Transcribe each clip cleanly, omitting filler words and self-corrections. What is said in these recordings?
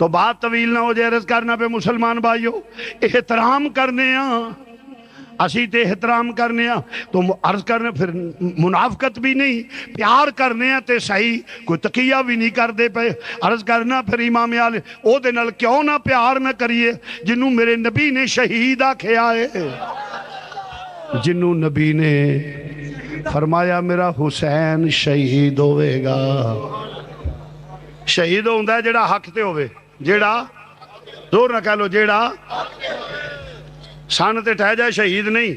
تو بات طویل نہ ہو جائے، عرض کرنا پہ مسلمان بھائیو احترام کرنے ہاں، اسی تے احترام کرنے ہاں تو عرض کرنے پھر منافقت بھی نہیں، پیار کرنے ہاں تے صحیح، کوئی تقیہ بھی نہیں کر دے پہ عرض کرنا پھر امام علی او دے نال کیوں نہ پیار نہ کریے جنہوں میرے نبی نے شہید آکھیا ہے، جنہوں نبی نے فرمایا میرا حسین شہید ہوئے گا۔ شہید ہوندہ ہے جیڑا حق تے ہوئے، جیڑا زور نہ کہہ لو، جیڑا سان تے ٹھہ جائے شہید نہیں،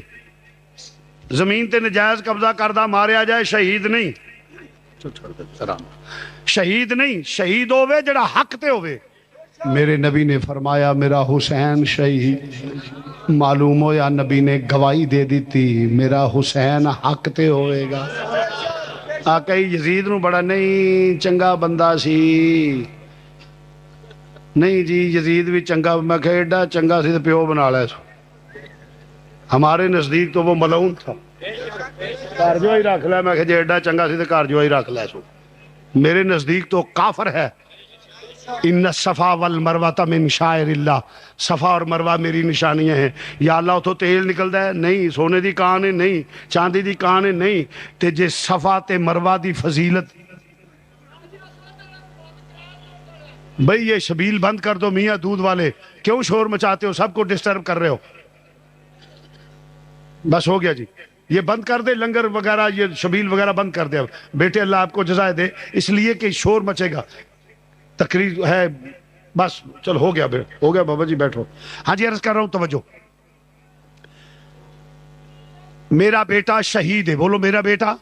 زمین تے نجائز قبضہ کردہ مارے آ جائے شہید نہیں، شہید نہیں، شہید ہوئے جڑا حق تے ہوئے۔ میرے نبی نے فرمایا میرا حسین شہید، معلوم ہو یا نبی نے گواہی دے دیتی میرا حسین حق تے ہوئے گا۔ آقا یزید نو بڑا نہیں چنگا بندہ سی، نہیں جی یزید بھی چنگا، میں کہا ایڈا چنگا سی تو پیو بنا لے سو، ہمارے نزدیک تو وہ ملعون تھا، کارجو ہی رکھ لے، میں کہا جی ایڈا چنگا سی تو کارجو ہی رکھ لے سو، میرے نزدیک تو کافر ہے۔ ان الصفا والمروہ من شعائر اللہ، صفا اور مروہ میری نشانیاں ہیں۔ یا اللہ تو تیل نکلدا ہے نہیں، سونے دی کان ہے نہیں، چاندی دی کان ہے نہیں، تے جے صفا تے مروہ دی فضیلت، بھئی یہ شبیل بند کر دو میاں دودھ والے، کیوں شور مچاتے ہو، سب کو ڈسٹرب کر رہے ہو، بس ہو گیا جی، یہ بند کر دے، لنگر وغیرہ یہ شبیل وغیرہ بند کر دے، بیٹے اللہ آپ کو جزائے دے، اس لیے کہ شور مچے گا، تقریر ہے، بس چل ہو گیا بابا جی بیٹھو۔ ہاں جی عرض کر رہا ہوں توجہ، میرا بیٹا شہید ہے، بولو میرا بیٹا۔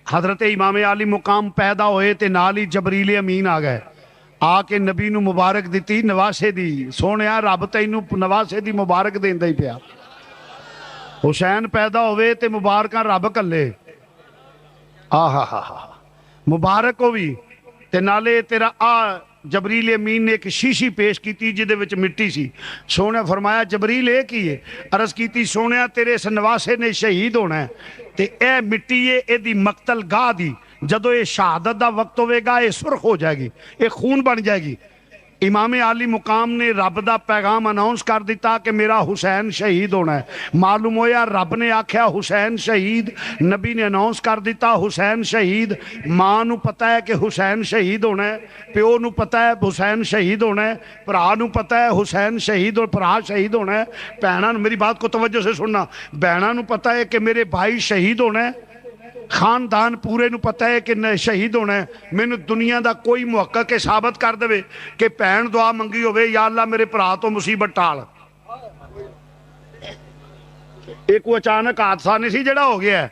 حضرت امام علی مقام پیدا ہوئے تے نالی جبریل امین آ گئے، آ کے نبی نو مبارک دیتی، نواسے دی، سونیا رب تینو نواسے دی مبارک دیندا ہی پیا۔ حسین پیدا ہوئے تے مبارکاں رب کلے، مبارک ہوئی تے نالے تیرا جبریل امین نے ایک شیشی پیش کیتی جدے وچ مٹی سی، سونے فرمایا جبریل ایک ہی ہے، عرض کیتی سونے تیرے اس نواسے نے شہید ہونا ہے تے اے مٹی ہے اے دی مقتل گاہ دی، جدو اے شہادت دا وقت ہوئے گا اے سرخ ہو جائے گی، اے خون بن جائے گی۔ امام علی مقام نے رب دا پیغام اناؤنس کر دیتا کہ میرا حسین شہید ہونا ہے، معلوم ہویا رب نے آکھیا حسین شہید، نبی نے اناؤنس کر دیتا حسین شہید، ماں نو پتہ ہے کہ حسین شہید ہونا ہے، پیو نو پتہ ہے حسین شہید ہونا ہے، پرا نو پتہ ہے حسین شہید اور پرا شہید ہونا ہے، بہناں نو، میری بات کو توجہ سے سننا، بہناں نو پتہ ہے کہ میرے بھائی شہید ہونا ہے، خاندان پورے نو پتہ ہے کہ شہید ہونا ہے۔ میں نے دنیا دا کوئی محقق کے ثابت کر دے کہ پہن دعا منگی ہوئے یا اللہ میرے پرا تو مصیبت ٹال، ایک وہ اچانک حادثہ نہیں سی جڑا ہو گیا ہے،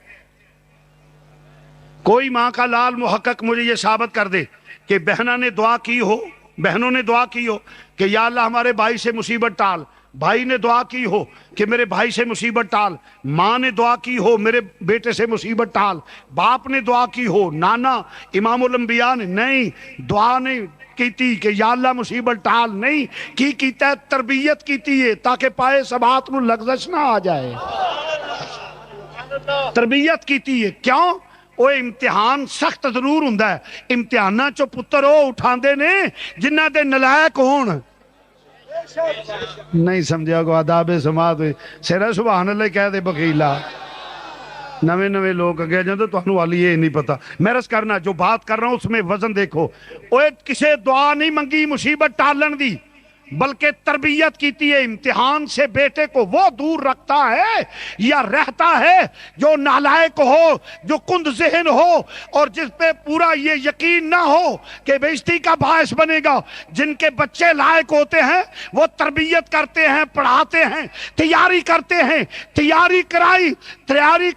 کوئی ماں کا لال محقق مجھے یہ ثابت کر دے کہ بہنوں نے دعا کی ہو کہ یا اللہ ہمارے بھائی سے مصیبت ٹال، بھائی نے دعا کی ہو کہ میرے بھائی سے مصیبت ٹال، ماں نے دعا کی ہو میرے بیٹے سے مصیبت ٹال، باپ نے دعا کی ہو، نانا امام الانبیاء نے نہیں دعا نہیں کیتی کہ یا اللہ مصیبت ٹال، نہیں کی کیتا ہے تربیت کیتی ہے تاکہ پائے سبات نو لغزش نہ آ جائے، تربیت کیتی ہے، کیوں؟ وہ امتحان سخت ضرور ہوندا ہے، امتحاناں چو پتر وہ اٹھاندے نے جنہ دے نلائق ہون، نہیں سمجھا کو آداب سماعت سیرہ سبحان اللہ کہہ دے بخیلہ، نوے لوگ اگے جاندے تو انہوں والی یہ نہیں پتا، میں رس کرنا جو بات کر رہا ہوں اس میں وزن دیکھو، اوہ کسے دعا نہیں منگی مصیبت ٹالن دی، بلکہ تربیت کیتی ہے، امتحان سے بیٹے کو وہ دور رکھتا ہے یا رہتا ہے جو نالائق ہو، جو کند ذہن ہو اور جس پہ پورا یہ یقین نہ ہو کہ بےزتی کا باعث بنے گا۔ جن کے بچے لائق ہوتے ہیں وہ تربیت کرتے ہیں، پڑھاتے ہیں، تیاری کرتے ہیں، تیاری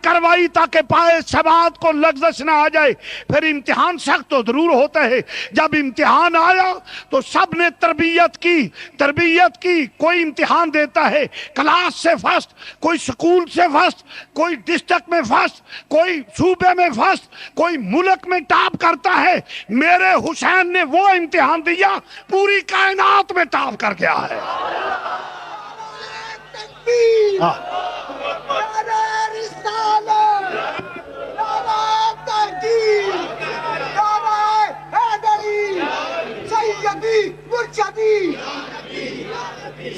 کروائی تاکہ پائے ثبات کو لغزش نہ آ جائے۔ پھر امتحان سخت تو ضرور ہوتا ہے، جب امتحان آیا تو سب نے تربیت کی، کوئی امتحان دیتا ہے کلاس سے فرسٹ، کوئی سکول سے فرسٹ، کوئی ڈسٹرکٹ میں فرسٹ، کوئی صوبے میں فرسٹ، کوئی ملک میں ٹاپ کرتا ہے۔ میرے حسین نے وہ امتحان دیا پوری کائنات میں ٹاپ کر گیا ہے۔ مرشدی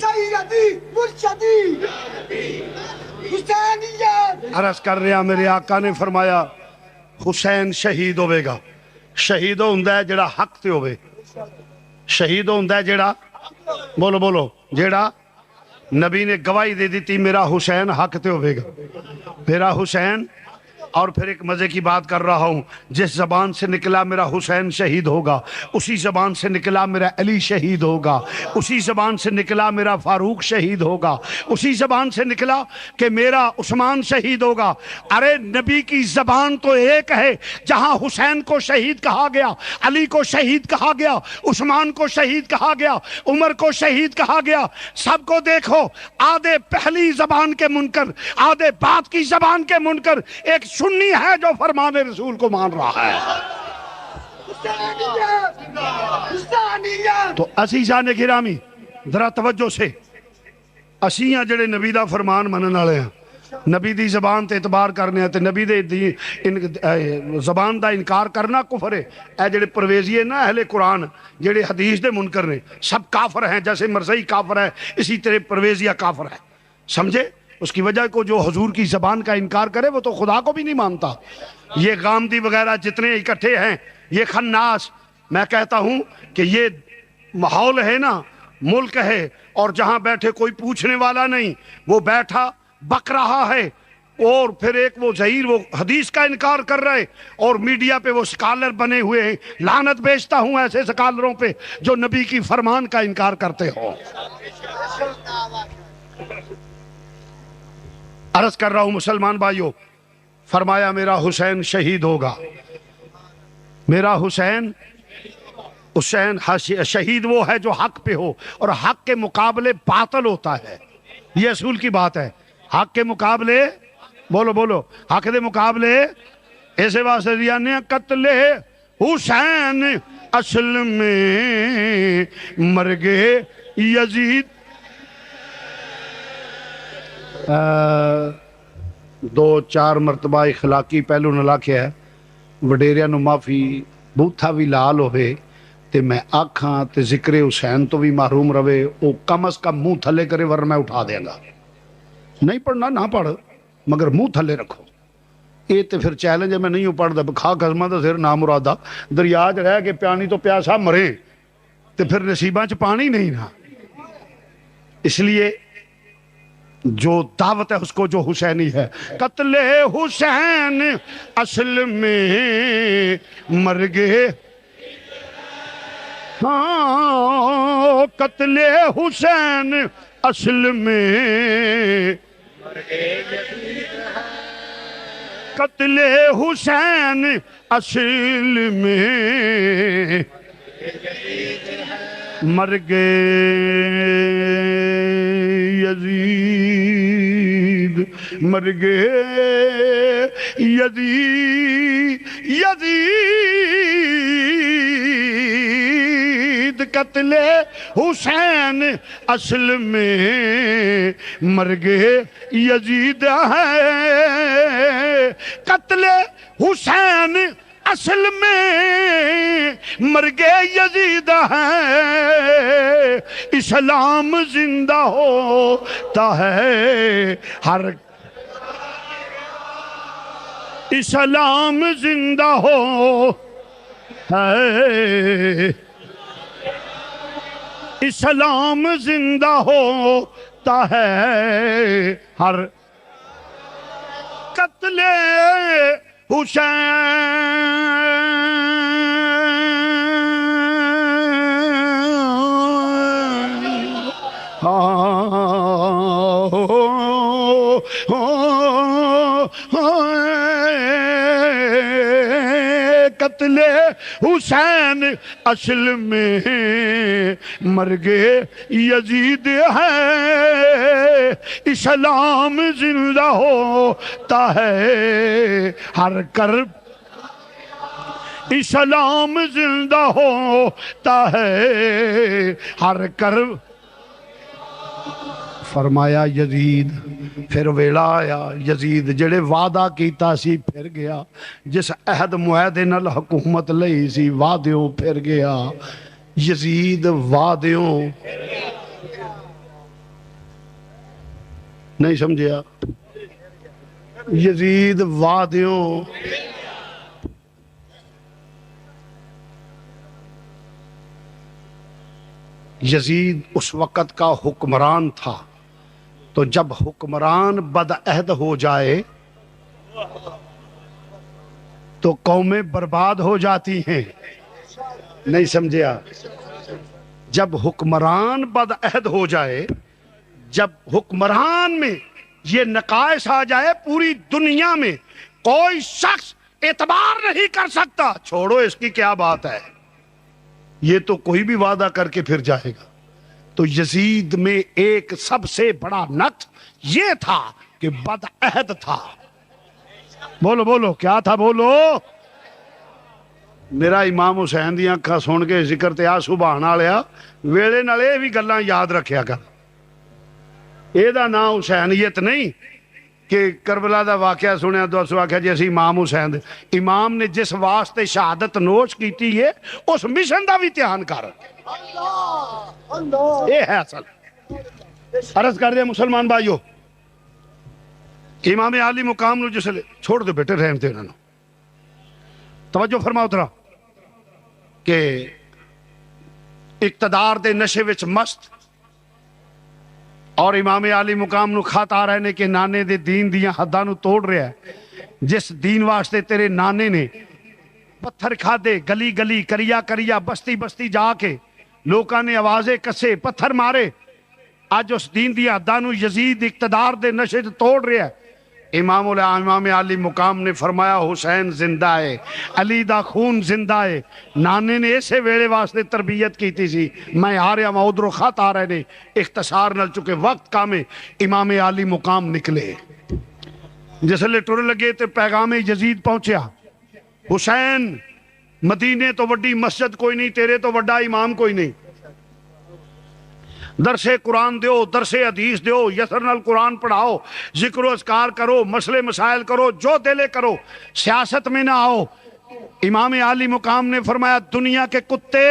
سیدی مرشدی حسینیت. عرض کر رہا میرے آقا نے فرمایا حسین شہید ہوئے گا. شہید ہوندا ہے جڑا حق تے ہوئے. شہید ہوندا ہے جڑا بولو بولو جڑا نبی نے گواہی دے دیتی میرا حسین حق تے ہوئے گا. میرا حسین. اور پھر ایک مزے کی بات کر رہا ہوں, جس زبان سے نکلا میرا حسین شہید ہوگا اسی زبان سے نکلا میرا علی شہید ہوگا, اسی زبان سے نکلا میرا فاروق شہید ہوگا, اسی زبان سے نکلا کہ میرا عثمان شہید ہوگا. ارے نبی کی زبان تو ایک ہے, جہاں حسین کو شہید کہا گیا, علی کو شہید کہا گیا, عثمان کو شہید کہا گیا, عمر کو شہید کہا گیا. سب کو دیکھو, آدھے پہلی زبان کے منکر, آدھے بات کی زبان کے منکر, ایک سنی ہے جو فرمان رسول کو مان رہا ہے. تو عزیزان گرامی ذرا توجہ سے, اسی ہاں جڑے نبی دا فرمان منن والے ہیں, نبی دی زبان تے اعتبار کرنے ہیں, تے نبی دے زبان دا انکار کرنا کفر ہے. اے جڑے پرویزی ہے نا اہل قرآن, جڑے حدیث دے منکر نے, سب کافر ہیں. جیسے مرزئی کافر ہے اسی طرح پرویزیہ کافر ہے. سمجھے؟ اس کی وجہ کو جو حضور کی زبان کا انکار کرے وہ تو خدا کو بھی نہیں مانتا. یہ غامدی وغیرہ جتنے اکٹھے ہیں, یہ خناس, میں کہتا ہوں کہ یہ ماحول ہے نا, ملک ہے, اور جہاں بیٹھے کوئی پوچھنے والا نہیں, وہ بیٹھا بک رہا ہے, اور پھر ایک وہ ظہیر وہ حدیث کا انکار کر رہے, اور میڈیا پہ وہ سکالر بنے ہوئے ہیں. لعنت بیچتا ہوں ایسے سکالروں پہ جو نبی کی فرمان کا انکار کرتے ہو. عرض کر رہا ہوں مسلمان بھائیوں, فرمایا میرا حسین شہید ہوگا. میرا حسین شہید وہ ہے جو حق پہ ہو, اور حق کے مقابلے باطل ہوتا ہے. یہ اصول کی بات ہے. حق کے مقابلے بولو بولو حق کے مقابلے. ایسے واسطے دیا نے قتل حسین اصل میں مرگے یزید. دو چار مرتبہ اخلاقی پہلو نہ لاکھیا ہے, وڈیریاں نو معافی, بوتھا بھی لال ہوئے تے میں آکھاں تے ذکر حسین تو بھی محروم رہے, او کم از کم منہ تھلے کرے ورنہ میں اٹھا دیں گا. نہیں پڑھنا نہ پڑھ, مگر منہ تھلے رکھو. یہ تے پھر چیلنج ہے, میں نہیں پڑھ دا کھا قسمہ دا سر نام مرادہ دریا چ رہ کے پیانی تو پیاسا مرے تے پھر نصیباں چ پانی نہیں نا. اس لیے جو دعوت ہے اس کو جو حسینی ہے. قتل حسین اصل میں مرگے, ہاں قتل حسین اصل میں قتل حسین اصل میں مرگے یزید, مرگے یزید قتل حسین اصل میں مرگے یزید ہے. قتل حسین اصل میں مرگے یزید ہے. اسلام زندہ ہوتا ہے ہر, اسلام زندہ ہو ہے, اسلام زندہ ہوتا ہے ہر. قتل قتل حسین اصل میں مرگے یزید ہے. اسلام زندہ ہوتا ہے ہر کرب, اسلام زندہ ہوتا ہے ہر کرب. فرمایا یزید, پھر ویلا آیا یزید جڑے وعدہ کیتا سی پھر گیا, جس عہد معاہدے نال حکومت لئی سی وعدیوں پھر گیا. یزید وعدوں نہیں سمجھے آپ؟ یزید وعدوں یزید اس وقت کا حکمران تھا، تو جب حکمران بدعہد ہو جائے تو قومیں برباد ہو جاتی ہیں، نہیں سمجھے آپ؟ جب حکمران بدعہد ہو جائے، جب حکمران میں یہ نقائص آ جائے، پوری دنیا میں کوئی شخص اعتبار نہیں کر سکتا، چھوڑو اس کی کیا بات ہے، یہ تو کوئی بھی وعدہ کر کے پھر جائے گا۔ تو یزید میں ایک سب سے بڑا نقص یہ تھا کہ بدعہد تھا۔ بولو بولو کیا تھا، بولو۔ میرا امام حسین دی اکھاں سن کے ذکر تے آ سبحان آلیا ویلے نال اے بھی گلاں یاد رکھیا کر، اے دا نام حسینیت نہیں کہ کربلا دا واقعہ سنیا تو اس واقعہ جی اسی امام حسین دے، امام نے جس واسطے شہادت نوش کیتی ہے اس مشن دا بھی دھیان کر، اے ہے اصل۔ عرض کر دیا مسلمان بھائیو، امام عالی مقام نو جسلے چھوڑ دے بیٹے رہن دے انہوں، توجہ فرماؤ ترا کہ اقتدار دے نشے وچ مست اور امام عالی مقام نو خط آ رہے نے کہ نانے دے دین دیاں حداں نو توڑ رہا ہے، جس دین واسطے تیرے نانے نے پتھر کھا دے، گلی گلی کریا کریا بستی بستی جا کے لوکاں نے آوازیں کسے پتھر مارے، آج اس دین دی حداں نو یزید اقتدار دے نشے توڑ رہا ہے۔ امام علی مقام نے فرمایا حسین زندہ ہے، علی دا خون زندہ ہے، نانے نے اسے ویلے واسطے تربیت کی تھی سی، میں آ رہا ہوں ادھروں خط آ رہے نے، اختصار نل چکے وقت کا میں امام علی مقام نکلے، جسلے ٹر لگے تے پیغام یزید پہنچیا، حسین مدینے تو وڈی مسجد کوئی نہیں، تیرے تو وڈا امام کوئی نہیں، درس قرآن دیو، درس حدیث دیو، یسر نال قرآن پڑھاؤ، ذکر و اذکار کرو، مسئلے مسائل کرو، جو دلے کرو، سیاست میں نہ آؤ۔ امام عالی مقام نے فرمایا دنیا کے کتے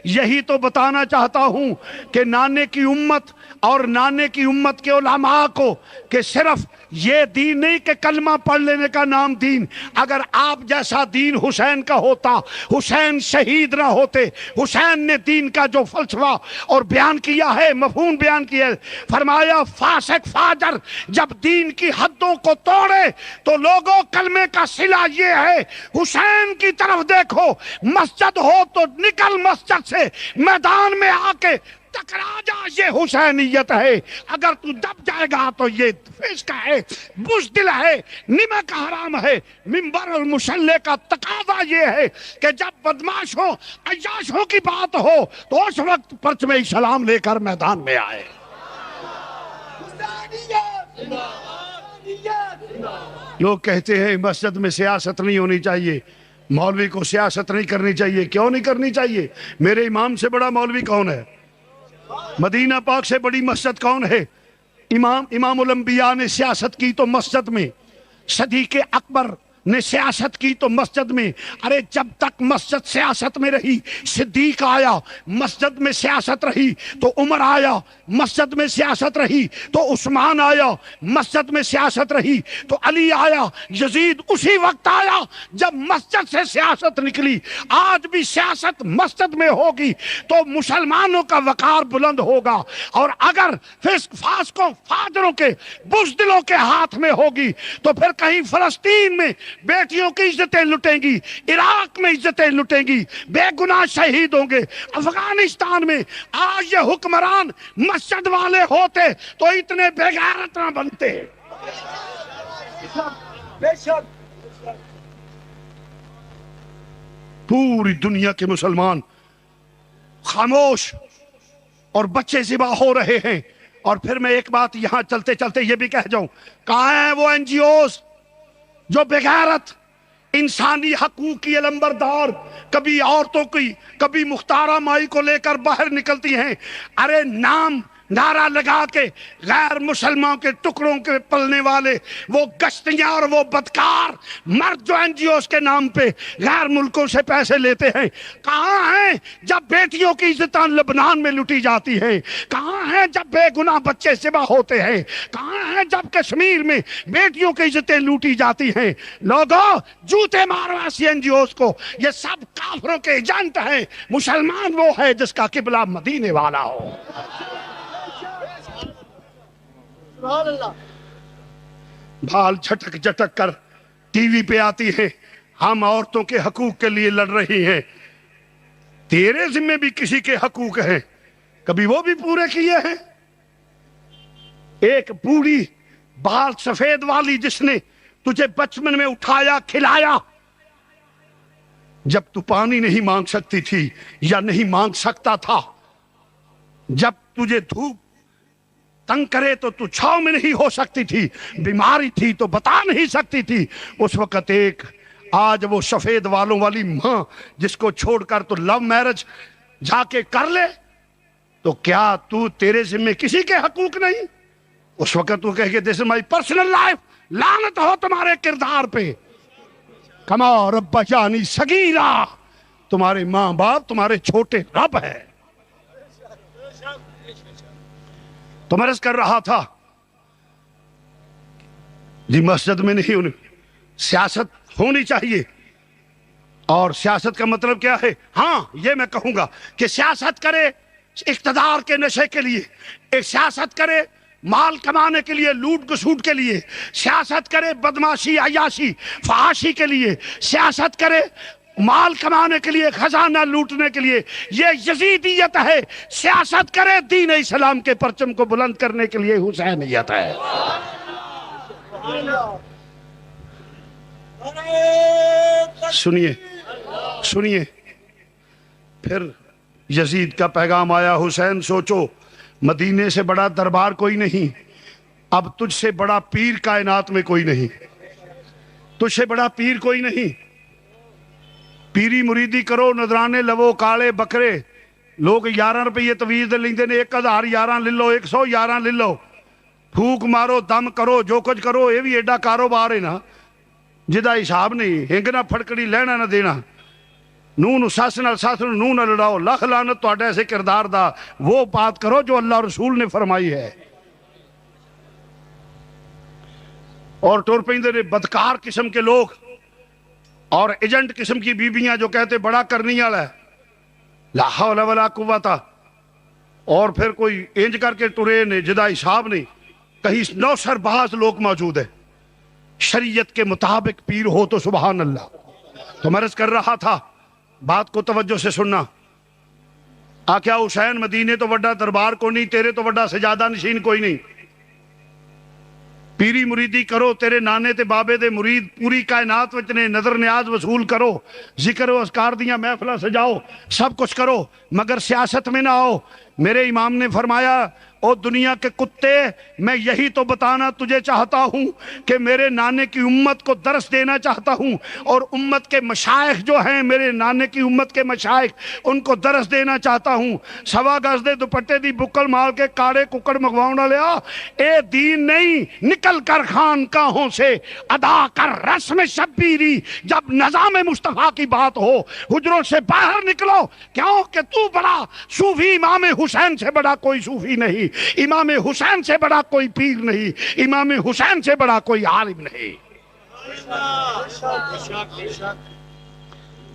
یہی تو بتانا چاہتا ہوں کہ نانے کی امت اور نانے کی امت کے علماء کو کہ صرف یہ دین نہیں کہ کلمہ پڑھ لینے کا نام دین، اگر آپ جیسا دین حسین کا ہوتا، حسین شہید نہ ہوتے، حسین نے دین کا جو فلسفہ اور بیان کیا ہے، مفہوم بیان کیا ہے، فرمایا فاسق فاجر جب دین کی حدوں کو توڑے تو لوگوں کلمے کا صلہ یہ ہے حسین کی طرف دیکھو، مسجد ہو تو نکل مسجد سے، میدان میں آ کے ٹکرا جا، یہ حسینیت ہے، اگر تو دب جائے گا تو یہ فسق ہے، بزدل ہے، نمک حرام ہے۔ منبر المصلی کا تقاضا یہ ہے کہ جب بدماشوں عیاشوں کی بات ہو تو اس وقت پرچم اسلام لے کر میدان میں آئے۔ لوگ کہتے ہیں مسجد میں سیاست نہیں ہونی چاہیے، مولوی کو سیاست نہیں کرنی چاہیے، کیوں نہیں کرنی چاہیے؟ میرے امام سے بڑا مولوی کون ہے؟ مدینہ پاک سے بڑی مسجد کون ہے؟ امام الانبیاء نے سیاست کی تو مسجد میں، صدیق اکبر نے سیاست کی تو مسجد میں، ارے جب تک مسجد سیاست میں رہی، صدیق آیا مسجد میں سیاست رہی، تو عمر آیا مسجد میں سیاست رہی، تو عثمان آیا مسجد میں سیاست رہی، تو علی آیا، یزید اسی وقت آیا جب مسجد سے سیاست نکلی۔ آج بھی سیاست مسجد میں ہوگی تو مسلمانوں کا وقار بلند ہوگا، اور اگر فسق فاسقوں فاجروں کے بزدلوں کے ہاتھ میں ہوگی تو پھر کہیں فلسطین میں بیٹیوں کی عزتیں لٹیں گی، عراق میں عزتیں لٹیں گی، بے گناہ شہید ہوں گے، افغانستان میں آج یہ حکمران مسجد والے ہوتے تو اتنے بے غیرت نہ بنتے۔ پوری دنیا کے مسلمان خاموش اور بچے ذبح ہو رہے ہیں، اور پھر میں ایک بات یہاں چلتے چلتے یہ بھی کہہ جاؤں، کہاں ہیں وہ این جی اوز جو بغیرت انسانی حقوق کی علمبردار کبھی عورتوں کی کبھی مختارہ مائی کو لے کر باہر نکلتی ہیں؟ ارے نام نعرہ لگا کے غیر مسلمانوں کے ٹکڑوں کے پلنے والے وہ گشتیاں اور وہ بدکار مرد جو این جی اوز کے نام پہ غیر ملکوں سے پیسے لیتے ہیں، کہاں ہیں جب بیٹیوں کی عزتیں لبنان میں لوٹی جاتی ہیں؟ کہاں ہیں جب بے گناہ بچے ذبح ہوتے ہیں؟ کہاں ہیں جب کشمیر میں بیٹیوں کی عزتیں لوٹی جاتی ہیں؟ لوگوں جوتے مارو ایسی این جی اوز کو، یہ سب کافروں کے ایجنٹ ہیں۔ مسلمان وہ ہے جس کا قبلہ مدینے والا ہو۔ سبحان اللہ۔ بھال جھٹک جھٹک کر ٹی وی پہ آتی ہے، ہم عورتوں کے حقوق کے لیے لڑ رہی ہیں۔ تیرے ذمہ بھی کسی کے حقوق ہیں، کبھی وہ بھی پورے کیے ہیں؟ ایک بوڑھی بال سفید والی جس نے تجھے بچپن میں اٹھایا کھلایا، جب تو پانی نہیں مانگ سکتی تھی یا نہیں مانگ سکتا تھا، جب تجھے دھوپ تنگ کرے تو تو چھاؤں میں نہیں ہو سکتی تھی، بیماری تھی تو بتا نہیں سکتی تھی، اس وقت ایک آج وہ سفید والوں والی ماں جس کو چھوڑ کر تو لو میرج جا کے کر لے، تو کیا تو تیرے ذمہ کسی کے حقوق نہیں؟ اس وقت تو کہے کہ دس از مائی پرسنل لائف، لعنت ہو تمہارے کردار پہ۔ کما رب جانی صغیرہ، تمہارے ماں باپ تمہارے چھوٹے رب ہے۔ تو میں عرض کر رہا تھا جی مسجد میں نہیں ہونی، سیاست ہونی چاہیے۔ اور سیاست کا مطلب کیا ہے؟ ہاں یہ میں کہوں گا کہ سیاست کرے اقتدار کے نشے کے لیے، ایک سیاست کرے مال کمانے کے لیے، لوٹ گسوٹ کے لیے، سیاست کرے بدماشی عیاشی فحاشی کے لیے، سیاست کرے مال کمانے کے لیے، خزانہ لوٹنے کے لیے، یہ یزیدیت ہے۔ سیاست کرے دین اسلام کے پرچم کو بلند کرنے کے لیے، حسینیت ہے۔ سنیے پھر یزید کا پیغام آیا، حسین سوچو مدینے سے بڑا دربار کوئی نہیں، اب تجھ سے بڑا پیر کائنات میں کوئی نہیں، تجھ سے بڑا پیر کوئی نہیں۔ پیری مریدی کرو، نذرانے لو کالے بکرے، لوگ 11 روپے تویز دے لیندے نے، 1011 لے لو، 111 لے لو، پھوک مارو دم کرو جو کچھ کرو، یہ بھی ایڈا کاروبار ہے نا جدا حساب نہیں، ہنگنا پھڑکڑی لینا نہ دینا، نون ساس نال ساس نون نہ لڑاؤ، لکھ لعنت تہاڈے ایسے کردار دا، وہ بات کرو جو اللہ رسول نے فرمائی ہے۔ اور ٹور پیندے نے بدکار قسم کے لوگ اور ایجنٹ قسم کی بیبیاں جو کہتے بڑا کرنی والا ہے، لا حول ولا قوت، اور پھر کوئی انج کر کے ٹرے نے جدا حساب نہیں، کہیں 9 سرباز لوگ موجود ہیں، شریعت کے مطابق پیر ہو تو سبحان اللہ۔ تو میں عرض کر رہا تھا، بات کو توجہ سے سننا، آکھیا حسین مدینے تو وڈا دربار کو نہیں، تیرے تو وڈا سجادہ نشین کوئی نہیں، پیری مریدی کرو، تیرے نانے تے بابے دے مرید پوری کائنات وچ نے، نظر نیاز وصول کرو، ذکر و اذکار دیاں محفلہ سجاؤ، سب کچھ کرو، مگر سیاست میں نہ آؤ۔ میرے امام نے فرمایا، او دنیا کے کتے، میں یہی تو بتانا تجھے چاہتا ہوں کہ میرے نانے کی امت کو درس دینا چاہتا ہوں، اور امت کے مشائخ جو ہیں، میرے نانے کی امت کے مشائخ، ان کو درس دینا چاہتا ہوں۔ 1.25 گز دے دوپٹے دی بکل مال کے کاڑے ککڑ مگواؤں لیا، اے دین نہیں، نکل کر خانقاہوں سے ادا کر رسم شبیری، جب نظام مصطفیٰ کی بات ہو حجروں سے باہر نکلو، کیوں کہ تو بڑا صوفی، امام حسین سے بڑا کوئی صوفی نہیں، امام حسین سے بڑا کوئی پیر نہیں، امام حسین سے بڑا کوئی عالم نہیں۔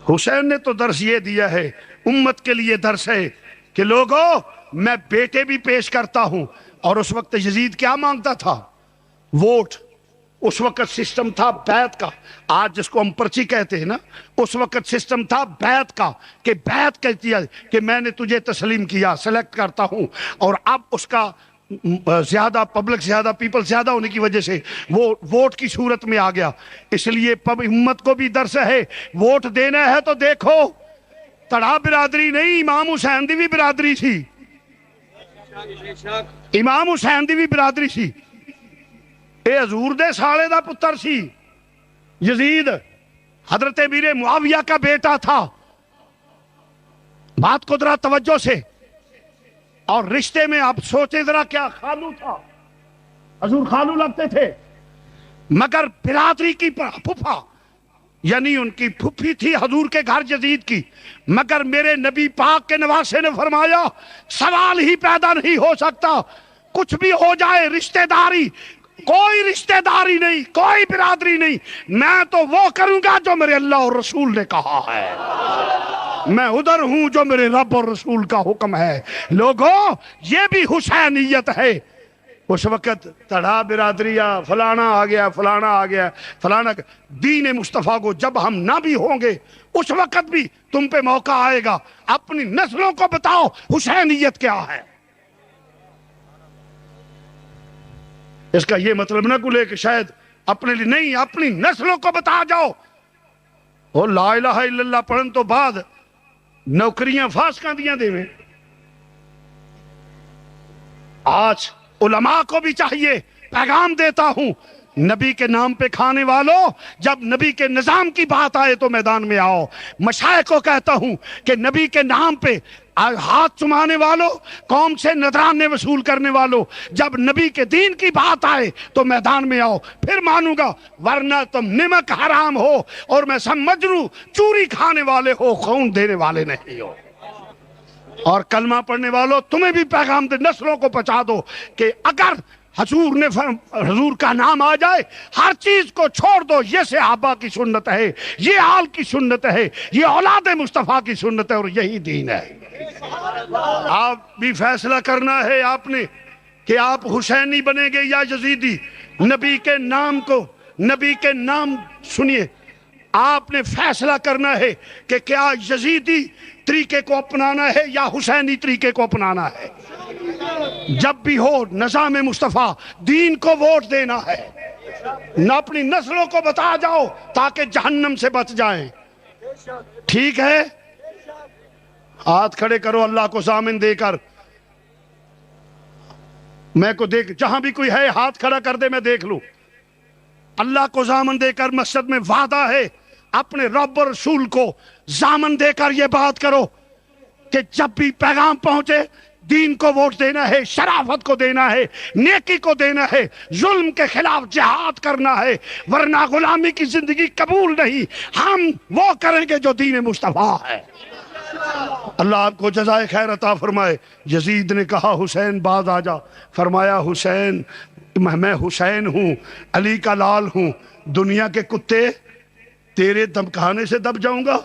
حسین نے تو درس یہ دیا ہے، امت کے لیے درس ہے کہ لوگوں میں بیٹے بھی پیش کرتا ہوں۔ اور اس وقت یزید کیا مانگتا تھا؟ ووٹ۔ اس وقت سسٹم تھا بیعت کا، آج جس کو ہم پرچی کہتے ہیں نا، اس وقت سسٹم تھا بیعت کا، کہ بیعت کہتی ہے کہ میں نے تجھے تسلیم کیا، سلیکٹ کرتا ہوں، اور اب اس کا زیادہ پبلک زیادہ پیپل زیادہ ہونے کی وجہ سے وہ ووٹ کی صورت میں آ گیا۔ اس لیے امت کو بھی درس ہے، ووٹ دینا ہے تو دیکھو، تڑا برادری نہیں، امام حسین دی بھی برادری تھی، امام حسین دی بھی برادری تھی، اے حضور دے سالے دا پتر سی یزید، حضرت امیر معاویہ کا بیٹا تھا۔ بات کو ذرا توجہ سے، اور رشتے میں آپ سوچے ذرا، کیا خالو تھا، حضور خالو لگتے تھے، مگر برادری کی پھوپھا، یعنی ان کی پھوپھی تھی حضور کے گھر یزید کی، مگر میرے نبی پاک کے نواسے نے فرمایا سوال ہی پیدا نہیں ہو سکتا، کچھ بھی ہو جائے رشتہ داری، کوئی رشتہ داری نہیں، کوئی برادری نہیں، میں تو وہ کروں گا جو میرے اللہ اور رسول نے کہا ہے، میں ادھر ہوں جو میرے رب اور رسول کا حکم ہے۔ لوگوں یہ بھی حسینیت ہے۔ اس وقت تڑا برادری فلانا آ گیا، فلانا آ گیا، فلانا، دین مصطفیٰ کو جب ہم نہ بھی ہوں گے اس وقت بھی تم پہ موقع آئے گا، اپنی نسلوں کو بتاؤ حسینیت کیا ہے۔ اس کا یہ مطلب نہ کلے کہ شاید اپنے لیے نہیں، اپنی نسلوں کو بتا جاؤ۔ وہ لا الہ الا اللہ پڑھن تو بعد نوکریاں فاسقاں دیاں دے میں۔ آج علماء کو بھی چاہیے، پیغام دیتا ہوں، نبی کے نام پہ کھانے والوں، جب نبی کے نظام کی بات آئے تو میدان میں آؤ۔ مشائخ کو کہتا ہوں کہ نبی کے نام پہ ہاتھ چمانے والوں، قوم سے نذرانے وصول کرنے والوں، جب نبی کے دین کی بات آئے تو میدان میں آؤ، پھر مانوں گا، ورنہ تم نمک حرام ہو اور میں سمجھ لوں چوری کھانے والے ہو، خون دینے والے نہیں ہو۔ اور کلمہ پڑھنے والوں تمہیں بھی پیغام دے، نسلوں کو پہنچا دو کہ اگر حضور کا نام آ جائے ہر چیز کو چھوڑ دو، یہ صحابہ کی سنت ہے، یہ آل کی سنت ہے، یہ اولاد مصطفیٰ کی سنت ہے، اور یہی دین ہے۔ آپ بھی فیصلہ کرنا ہے آپ نے کہ آپ حسینی بنیں گے یا یزیدی۔ نبی کے نام کو، نبی کے نام سنیے، آپ نے فیصلہ کرنا ہے کہ کیا یزیدی طریقے کو اپنانا ہے یا حسینی طریقے کو اپنانا ہے۔ جب بھی ہو نظام مصطفیٰ، دین کو ووٹ دینا ہے، نہ اپنی نسلوں کو بتا جاؤ تاکہ جہنم سے بچ جائیں۔ ٹھیک ہے، ہاتھ کھڑے کرو اللہ کو ضامن دے کر، میں کو دیکھ، جہاں بھی کوئی ہے ہاتھ کھڑا کر دے میں دیکھ لوں۔ اللہ کو ضامن دے کر مسجد میں وعدہ ہے، اپنے رب اور رسول کو ضامن دے کر یہ بات کرو کہ جب بھی پیغام پہنچے دین کو ووٹ دینا ہے، شرافت کو دینا ہے، نیکی کو دینا ہے، ظلم کے خلاف جہاد کرنا ہے، ورنہ غلامی کی زندگی قبول نہیں۔ ہم وہ کریں گے جو دین مصطفیٰ ہے۔ اللہ آپ کو جزائے خیر عطا فرمائے۔ یزید نے کہا حسین باز آ جا، فرمایا حسین میں حسین ہوں، علی کا لال ہوں، دنیا کے کتے تیرے دم کھانے سے دب جاؤں گا۔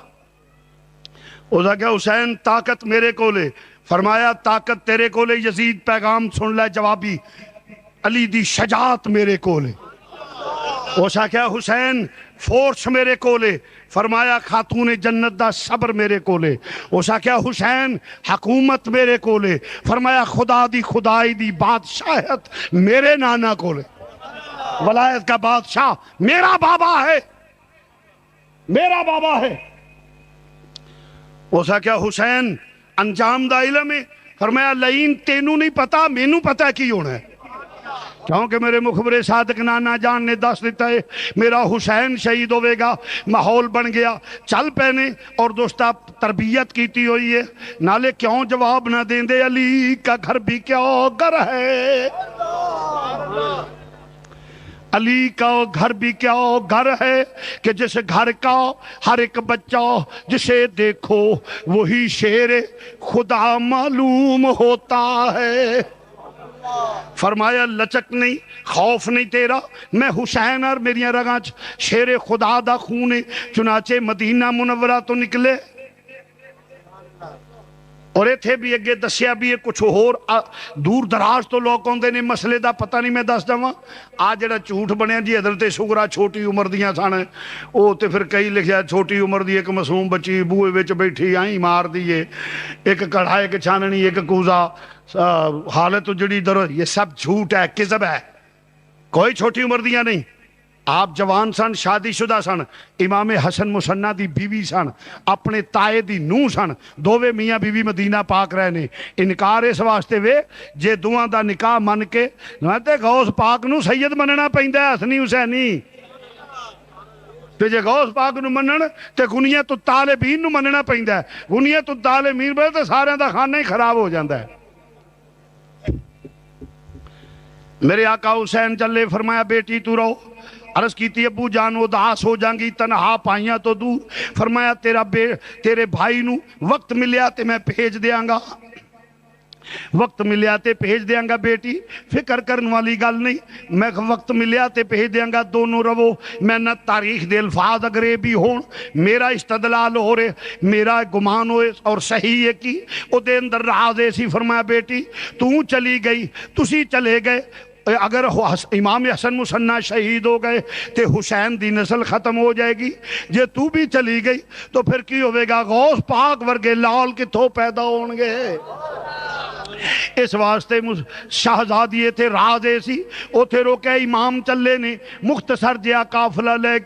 اس نے کہا حسین طاقت میرے کو لے، فرمایا طاقت تیرے کو لے، یزید پیغام سن لے جوابی، علی دی شجاعت میرے کو لے۔ اس نے کہا حسین فورس میرے کو لے، فرمایا خاتون جنت دا صبر میرے کو لے۔ اس نے کہا حسین حکومت میرے کو لے، فرمایا خدا دی خدائی دی بادشاہت میرے نانا کو لے۔ ولایت کا بادشاہ میرا بابا ہے، میرا بابا ہے۔ اس نے کہا حسین انجام دا علم ہے، فرمایا لئین تینوں نہیں پتا، مینوں پتا کی ہونا ہے، کیونکہ میرے مخبر صادق نانا جان نے دس دیتا ہے میرا حسین شہید ہوئے گا۔ ماحول بن گیا، چل پہنے، اور دوستا تربیت کیتی ہوئی ہے، نالے کیوں جواب نہ دیں دے، علی کا گھر بھی کیا گھر ہے، علی کا گھر بھی کیا گھر ہے کہ جس گھر کا ہر ایک بچہ جسے دیکھو وہی شیر خدا معلوم ہوتا ہے۔ فرمایا لچک نہیں، خوف نہیں تیرا، میں حسین اور میری رگاں شیر خدا دا خون، چنانچہ مدینہ منورہ تو نکلے۔ اور ایتھے بھی اگے دسیا بھی ہے کچھ اور دور دراز تو لوگ ہوندے نے، مسئلے دا پتہ نہیں میں دس داں۔ آج جڑا جھوٹ بنیا جی حضرت سغرا چھوٹی عمر دیاں سن، او تے پھر کئی لکھیا چھوٹی عمر دی ایک معصوم بچی بوئے وچ بیٹھی آئیں مار دیے، ایک کڑھا ایک چھاننی ایک کوزا، حالت جڑی در، یہ سب جھوٹ ہے، کذب ہے، کوئی چھوٹی عمر دیاں نہیں۔ آپ جوان سن، شادی شدہ سن، امام حسن مسنہ دی بیوی سن، اپنے تائے دی نو سن، دووے میاں بیوی مدینہ پاک رہنے۔ انکار اس واسطے وے جے دوہاں دا نکاح من کے تے غوث پاک نو سید مننا پیندا ہے، حسنی حسینی، تے جے غوث پاک نو منن تے غنیت الطالبین نو مننا پیندا ہے، غنیت الطالبین بے تے سارے دا خانہ ہی خراب ہو جاندا ہے۔ میرے آقا حسین چلے، فرمایا بیٹی تو رہو۔ عرض کیتی ابو جان اداس ہو جائیں گی، تنہا پائیاں تو دور۔ فرمایا تیرے بھائی نو وقت ملیا تے میں بھیج دیاں گا، وقت ملیا تے بھیج دیاں گا بیٹی، فکر کرن والی گل نہیں، میں وقت ملیا تے بھیج دیاں گا، دونوں رو۔ میں نہ تاریخ دے الفاظ اگرے بھی ہون، میرا استدلال ہو رہے، میرا گمان ہوئے اور صحیح ہے کی او دے اندر راز ایسی۔ فرمایا بیٹی تو چلی گئی، تسی چلے گئے، اگر امام حسن مسنہ شہید ہو گئے تے حسین دی نسل ختم ہو جائے گی، جے تو بھی چلی گئی تو پھر کی ہوئے گا؟ غوث پاک ورگے لال کتھوں پیدا ہونگے۔ اس واسطے شہزادیے تھے راز ایسی، او تھے روکے امام چلے نے مختصر جیا قافلہ لے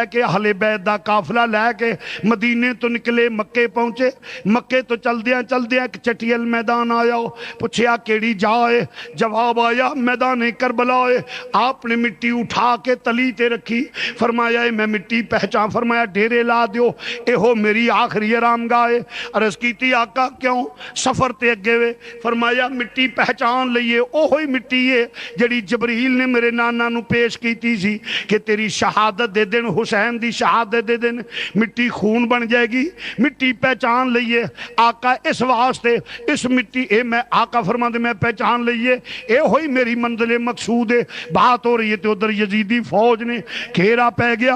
کے اہل بیت دا قافلہ لے کے مدینے تو نکلے، مکے پہنچے۔ مکے تو چل دیا ایک چٹیل میدان آیا، پوچھیا کیڑی جائے؟ جواب آیا میدان کربلا ہے۔ آپ نے مٹی اٹھا کے تلی تے رکھی، فرمایا میں مٹی پہچان، فرمایا ڈیرے لا دیو، اے ہو میری آخری آرام گاہ۔ عرض کیتی آقا کیوں؟ سفر تے اگے وے۔ فرمایا مٹی پہچان لئیے، اوہی مٹی ہے جڑی جبریل نے میرے نانا نو پیش کیتی سی کہ تیری شہادت دے دن، حسین دی شہادت دے دن مٹی خون بن جائے گی، مٹی پہچان لئیے۔ آقا اس واسطے اس مٹی اے میں آقا فرما دے میں پہچان لئیے، اے ہوئی میری منزل مقصود ہے۔ بات ہو رہی ہے تو ادھر یزیدی فوج نے گھیرا پہ گیا،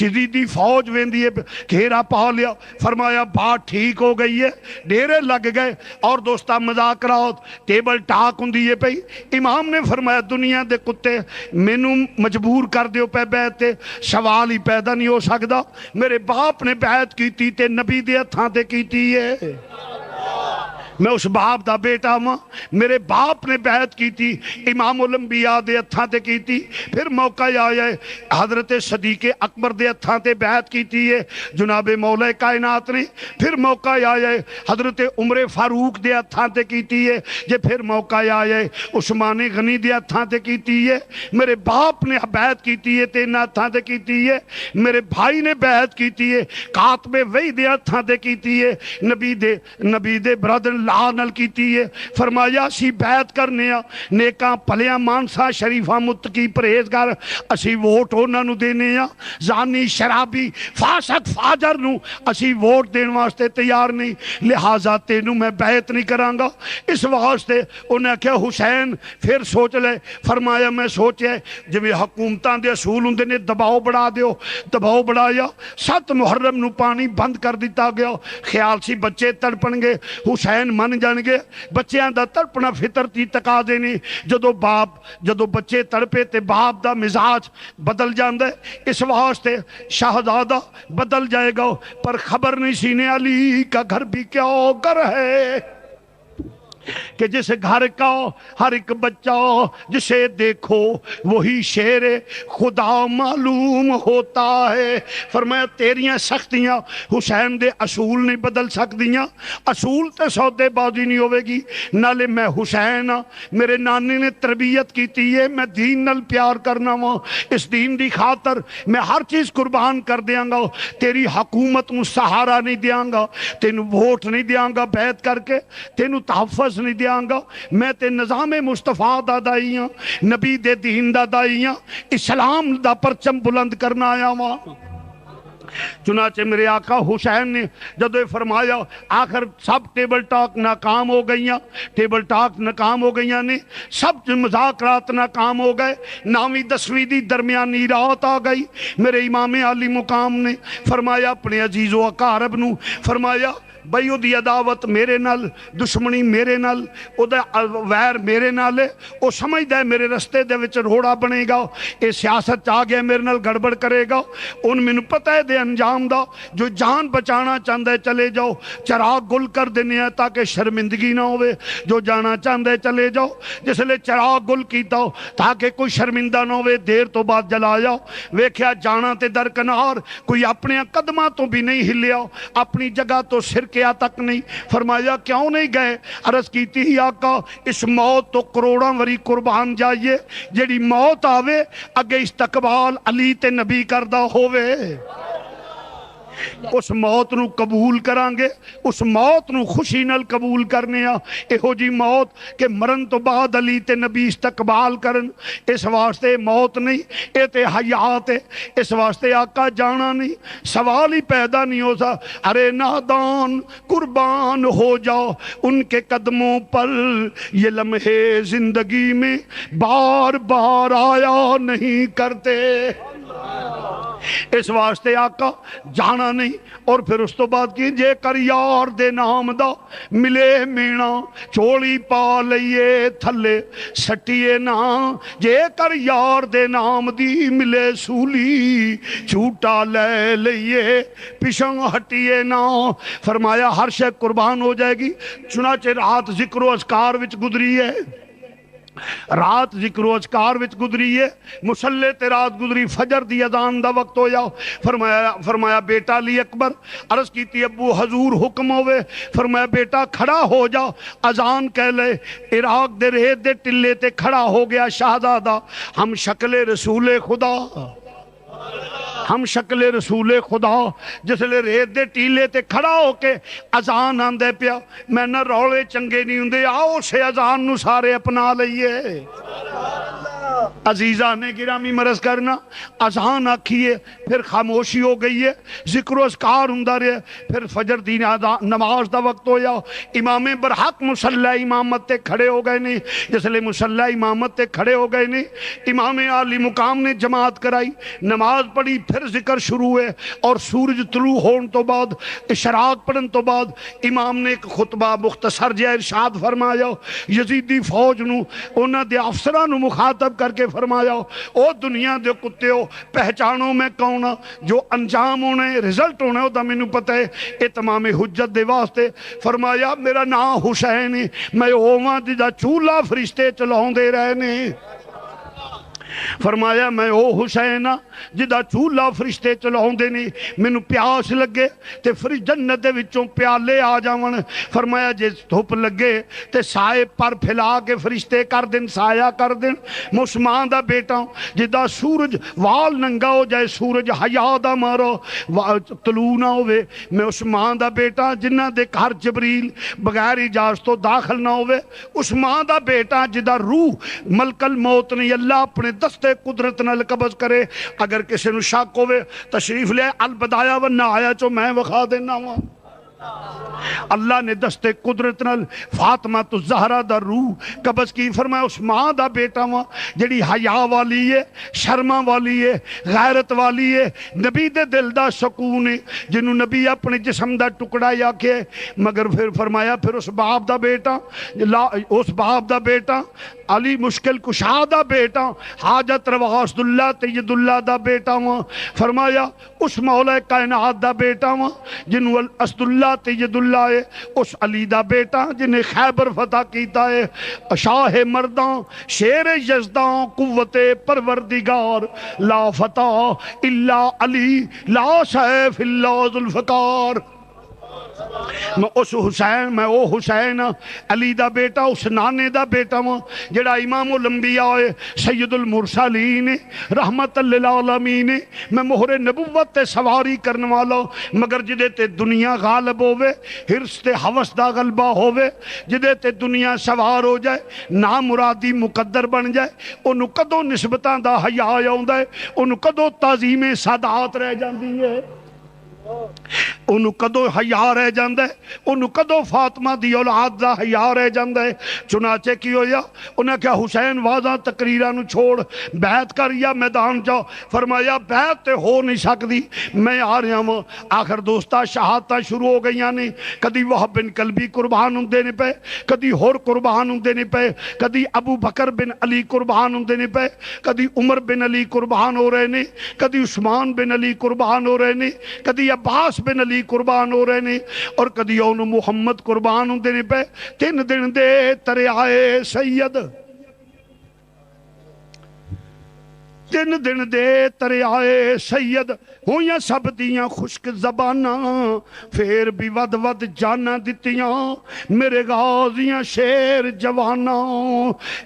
یزیدی فوج ویندی ہے گھیرا پا لیا۔ فرمایا بات ٹھیک ہو گئی ہے، ڈیرے لگ گئے اور دوستہ مذاکرات ٹیبل ٹاک ہوندی ہے پئی۔ امام نے فرمایا دنیا دے کتے مینوں مجبور کر دیو پہ بیعت تے، سوال ہی پیدا نہیں ہو سکدا۔ میرے باپ نے بیعت کیتی تے نبی دے ہتھاں تے کیتی ہے، میں اس باپ دا بیٹا ہوں، میرے باپ نے بیعت کی تھی، امام الانبیاء دے ہتھاں تے کی تھی۔ پھر موقع آیا ہے حضرت صدیق اکبر دے ہتھاں تے بیعت کی تھی ہے جناب مولا کائنات نے۔ پھر موقع آیا ہے حضرت عمر فاروق دے ہتھاں تے کی تھی ہے جے۔ پھر موقع آیا ہے عثمان غنی دے ہتھاں تے کی تھی ہے۔ میرے باپ نے بیعت کی تھی ہے تے انہاں ہتھاں تے کی تھی ہے۔ میرے بھائی نے بیعت کی تھی ہے کاتب وحی دے ہتھاں تے کی تھی ہے، نبی دے برادر لانل کیتی ہے۔ فرمایا اسی بیعت کرنے آ نیکاں پلیاں مانسا شریفہ متقی پرہیزگار، اسی ووٹ انہاں نو دینے آ، زانی شرابی فاسق فاجر نو اسی ووٹ دین واسطے تیار نہیں، لہٰذا تینوں میں بیعت نہیں کرانگا۔ اس واسطے انہیں کہا حسین پھر سوچ لے۔ فرمایا میں سوچے جب حکومتاں دے اصول ہوندے نے دباؤ بڑھا دیو، دباؤ بڑھایا۔ 7 محرم نو پانی بند کر دیتا گیا، خیال سی بچے تڑپن گے، حسین من جان گے، بچیاں دا تڑپنا فطرتی تقاضے نہیں۔ جدو بچے تڑپے تے باپ دا مزاج بدل جاندے، اس واسطے شہزادہ بدل جائے گا، پر خبر نہیں سینے علی کا گھر بھی کیا گھر ہے کہ جس گھر کا ہر ایک بچہ جسے دیکھو وہی شیر خدا معلوم ہوتا ہے۔ فرمایا تیریاں سختیاں حسین دے اصول نہیں بدل سکدیاں، اصول تے سودے بازی نہیں ہوئے گی۔ نالے میں حسین میرے نانے نے تربیت کیتی ہے، میں دین نال پیار کرنا وا، اس دین دی خاطر میں ہر چیز قربان کر دیاں گا، تیری حکومت میں سہارا نہیں دیاں گا، تینو ووٹ نہیں دیاں گا بیعت کر کے، تینو تحفظ نہیں دیاں گا، میں تے نظام مصطفیٰ دا دائی ہاں، نبی دے دین دا دائی ہاں، اسلام دا پرچم بلند کرنا آیا ہاں۔ چنانچہ میرے آقا حسین نے جدو فرمایا آخر سب ٹیبل ٹاک ناکام ہو گئیاں، ٹیبل ٹاک ناکام ہو گئیاں نے، سب مذاکرات ناکام ہو گئے، 9ویں 10ویں دی درمیانی رات آ گئی۔ میرے امام عالی مقام نے فرمایا اپنے عزیز و اقارب نو، فرمایا بھئی دی عداوت میرے نال، دشمنی میرے نال، او دا ویر میرے نال ہے، او سمجھ دے میرے رستے دے وچ روڑا بنے گا، اے سیاست چاہ گیا میرے نال گڑبڑ کرے گا، ان میں پتہ ہے دے انجام دا، جو جان بچانا چاندے چلے جاؤ، چراغ گل کر دینے ہیں تاکہ شرمندگی نہ ہوئے، جو جانا چاندے چلے جاؤ، جس لئے چراغ گل کیتا ہو تاکہ کوئی شرمندہ نہ ہوئے، دیر تو بعد جلا جاؤ۔ ویکھیا جانا تے درکنار، کوئی اپنے قدمہ تو بھی نہیں ہلیا، اپنی جگہ تو سرکیا تک نہیں۔ فرمایا کیوں نہیں گئے؟ عرض کیتی ہی آقا اس موت تو کروڑاں وری قربان جائیے، جیڑی موت آوے اگے استقبال علی تے نبی کردہ ہوئے۔ اس موت نو قبول کرانگے، اس موت نو خوشی نال قبول کرنے ہو جی موت کہ مرن تو بعد علی تے نبی استقبال کرن۔ اس واسطے موت نہیں، اے تے حیات ہے، اس واسطے آقا جانا نہیں، سوال ہی پیدا نہیں ہو سا۔ ارے نادان قربان ہو جاؤ ان کے قدموں پر، یہ لمحے زندگی میں بار بار آیا نہیں کرتے۔ اس واسطے آقا جانا نہیں۔ اور پھر اس تو بعد کی جے کر یار دے نام دا ملے مینا، چولی پا لئیے تھلے سٹیے نا، جے کر یار دے نام دی ملے سولی، چھوٹا لے لئیے پشنگ ہٹیے نا۔ فرمایا ہر شے قربان ہو جائے گی۔ چنانچہ رات ذکر و اذکار وچ گزری ہے، رات ذکر و اذکار وچ گزری ہے، مصلی تے رات گزری، فجر دی اذان دا وقت ہویا۔ فرمایا بیٹا علی اکبر، عرض کیتی ابو حضور حکم ہوئے، فرمایا بیٹا کھڑا ہو جا، اذان کہہ لے۔ عراق دے ریت دے ٹلے تے کھڑا ہو گیا شہزادہ، ہم شکل رسول خدا، ہم شکل رسول خدا، جس لئے ریت دے ٹیلے تے کھڑا ہو کے اذان آندے پیا۔ میں نہ رولے چنگے نہیں ہوندے، آؤ سے اذان نو سارے اپنا لئیے۔ عزیزہ نے گرامی مرض کرنا، اذان آکھیے، پھر خاموشی ہو گئی ہے، ذکر و اذکار ہوندا رہے، پھر فجر دی نماز دا وقت ہویا۔ امام برحق مصلی امامت تے کھڑے ہو گئے نہیں، جس لئے مصلی امامت تے کھڑے ہو گئے نہیں۔ امام عالی مقام نے جماعت کرائی، نماز پڑھی، پھر ذکر شروع ہے، اور سورج طلوع ہون تو بعد، اشراق پڑھن تو بعد امام نے ایک خطبہ مختصر جہ ارشاد فرمایا۔ یزیدی فوج نو انہاں دے افسران نو مخاطب کر کے فرمایا، او دنیا دے کتے ہو، پہچانو میں کون ہاں، جو انجام ہونے رزلٹ ہونے ہو دا میں نو پتہ ہے۔ اتمام حجت دے واسطے فرمایا میرا نام حسین ہے، میں اوہاں جدا چولہ فرشتے چلاؤں دے رہنے۔ فرمایا میں او حسین جدا چولہ فرشتے چلاؤں دے نہیں، میں نو پیاس لگے تے فرش جنت دے وچوں پیالے آ جاون۔ فرمایا جے دھوپ لگے تے سائے پر پھیلا کے فرشتے کر دن، سایہ کر دن۔ میں عثمان دا بیٹا جدا سورج وال ننگا ہو جائے، سورج حیا دا مارو طلوع نہ ہوئے، میں عثمان دا بیٹا جنہ دے گھر جبریل بغیر اجازت تو داخل نہ ہوئے، عثمان دا بیٹا جدا روح ملک الموت نہیں اللہ اپنے دستے قدرت نال قبض کرے۔ اگر کسی نو شک ہوئے تشریف لے، البدایا و نہایا چو میں وخا دینا ہوں۔ اللہ نے دستے قدرت نال فاطمہ تو زہرہ دا روح قبض کی۔ فرمایا عثمان دا بیٹا ہوا جڑی حیا والی ہے، شرما والی ہے، غیرت والی ہے، نبی دے دل دا سکون ہے، جنہوں نبی اپنے جسم دا ٹکڑا یا کہ مگر پھر فرمایا پھر اس باپ دا بیٹا، اس باپ دا بیٹا علی مشکل کشا دا بیٹا، حاجت روا اسد اللہ تید اللہ دا بیٹا ہوا۔ فرمایا اس مولا کائنات دا بیٹا ہوا جنہوں اسد اللہ تید اللہ ہے، اس علی دا بیٹا جنہیں خیبر فتح کیتا ہے، شاہ مرداں شیر یزداں قوت پروردگار، لا فتح الا علی لا سیف الا ذوالفقار۔ میں اس حسین، میں او حسین علی دا بیٹا، اس نانے دا بیٹا ہوں جڑا امام الانبیاء ہے، سید المرسلین رحمت للعالمین، میں مہر نبوت تے سواری کرنے والا، مگر جدے تے دنیا غالب ہوئے، حرص تے حوث دا غلبہ ہوئے، جدے تے دنیا سوار ہو جائے، نامرادی مقدر بن جائے، انہوں کدو نسبتاں دا حیا آؤندا ہے، انہوں کدو تعظیم سادات رہ جاندی ہے، انہوں کدو حیا رہ جاندہ ہے، انہوں کدو فاطمہ دی اولاد دا حیا رہ جاندہ ہے۔ چنانچہ کی ہویا انہاں کیا حسین واضح تقریرہ نو چھوڑ بیعت کر یا میدان جاؤ۔ فرمایا بیعت تے ہو نہیں سکتی، میں آ رہا ہوں۔ آخر دوستا شہادتہ شروع ہو گئی یعنی کدی وہب بن کلبی قربان ہوں دینے پہ، کدی ہور قربان ہوں دینے پہ، کدی ابو بکر بن علی قربان ہوں دینے پہ، کدی عمر بن علی قربان ہو رہے نے، کدی عثمان بن علی قربان ہو رہے نے، کدی عباس بن علی قربان ہو رہے نے، اور کدی اونو محمد قربان ہوں دینے پہ۔ 3 دن دے ترے آئے سید، دن دن دے تریائے سید ہویاں سب دیاں خشک زباناں پھر بھی ود ود جانا دتیاں میرے غازیاں شیر جواناں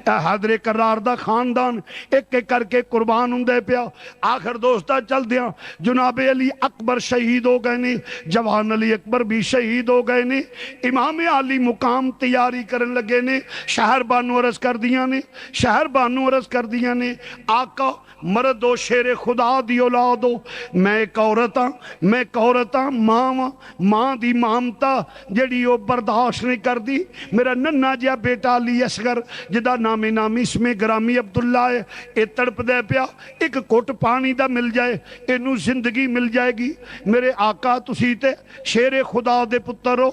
اے حیدر کرار دا خاندان ایک ایک کر کے قربان ہوں دے پیا آخر دوستا چل دیاں جناب علی اکبر شہید ہو گئے نے جوان علی اکبر بھی شہید ہو گئے نے امام علی مقام تیاری کرن لگے نے شہر بانو عرض کر دیاں نے شہر بانو عرض کر دیاں نے آقا مرد و شیر خدا دی اولاد ہو میں ایک عورتاں ماں دی مامتا جڑی وہ برداشت نہیں کر دی میرا ننہ جیا بیٹا علی اصغر جدا نامی اسم گرامی عبداللہ ہے اے تڑپ دے پیا ایک کوٹ پانی دا مل جائے اینو زندگی مل جائے گی میرے آقا تسی تے شیر خدا دے پتر ہو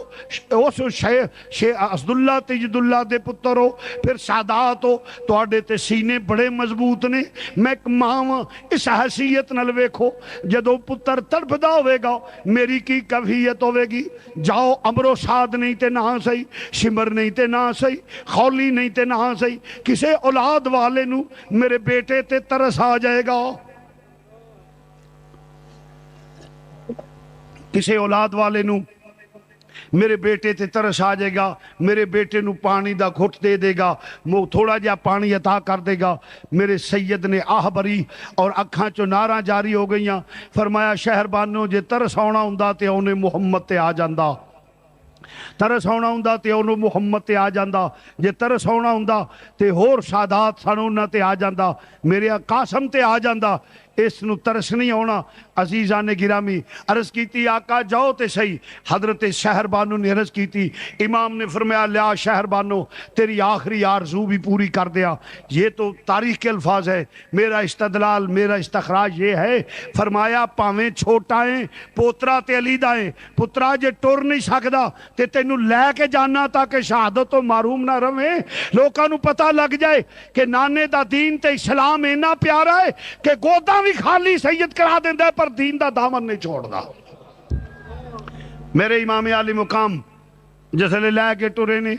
اس عبداللہ تجد اللہ دے پتر ہو پھر سادات ہو تواڈے تے سینے بڑے مضبوط نے میں ایک ماں اس حیثیت نل ویکھو جدو پتر تڑپ دا ہوئے گا میری کی کیفیت ہوئے گی جاؤ امرو ساد نہیں تے نہ سہی شمر نہیں تے نہ سہی خولی نہیں تے نہ سہی کسے اولاد والے نو میرے بیٹے تے ترس آ جائے گا کسے اولاد والے نو میرے بیٹے تے ترس آ جائے گا میرے بیٹے نو پانی دا گھٹ دے دے گا تھوڑا جا پانی عطا کر دے گا میرے سید نے آہ بری اور اکھاں چو ناراں جاری ہو گئیاں فرمایا شہر بانو جے ترس آنا ہوندا تے اونے محمد تے آ جاندا ترس آنا ہوندا تے انہوں محمد تے آ جاندا جے ترس آنا ہوندا تے ہور سادات سنونا تے آ جاندا میرے قاسم تے آ جاندا اس نو ترس نہیں ہونا عزیزان گرامی عرض کیتی آقا جاؤ تے صحیح حضرت شہر بانو نے عرض کیتی امام نے فرمایا لیا شہر بانو تیری آخری آرزو بھی پوری کر دیا یہ تو تاریخ کے الفاظ ہے میرا استدلال میرا استخراج یہ ہے فرمایا پاویں چھوٹائیں پوترا تے علی دائیں پترا جے ٹور نہیں سکدا تے تینو لے کے جانا تاکہ شہادت و معروم نہ رویں لوکاں نو پتہ لگ جائے کہ نانے دا دین تے اسلام اینا پیارا ہے کہ گوداں بھی خالی سید کرا دیندہ ہے پر دین دا دامن نہیں چھوڑ دا میرے امام علی مقام جس لے لے کے ٹورے نے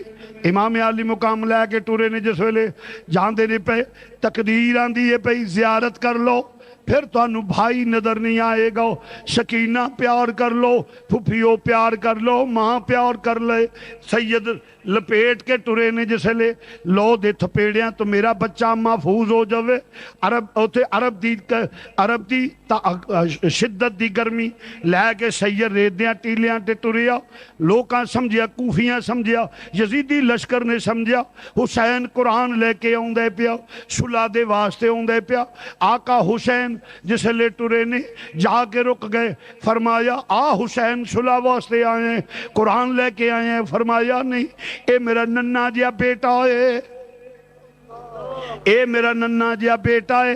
امام علی مقام لے کے ٹورے نے جس لے جان دینے پہ تقدیر آن دیئے پہ زیارت کر لو پھر تو انو بھائی نظر نہیں آئے گا سکینہ پیار کر لو پھپھیو پیار کر لو ماں پیار کر لے سید لپیٹ کے ٹورے نے جسے لے لو دے تھپیڑیاں تو میرا بچہ محفوظ ہو جاوے عرب دی شدت دی گرمی لے کے سید ریدیاں ٹیلیاں تے ٹوریا لوکاں سمجھیا کوفیاں سمجھیا یزیدی لشکر نے سمجھیا حسین قرآن لے کے آن دے پیا صلح دے واسطے آن دے پیا آقا حسین جسے لے ٹورے نے جا کے رک گئے فرمایا حسین صلح واسطے آئے ہیں قرآن لے کے آئے ہیں فرمایا نہیں اے میرا ننہ جیا بیٹا ہے اے میرا ننہ جیا بیٹا ہے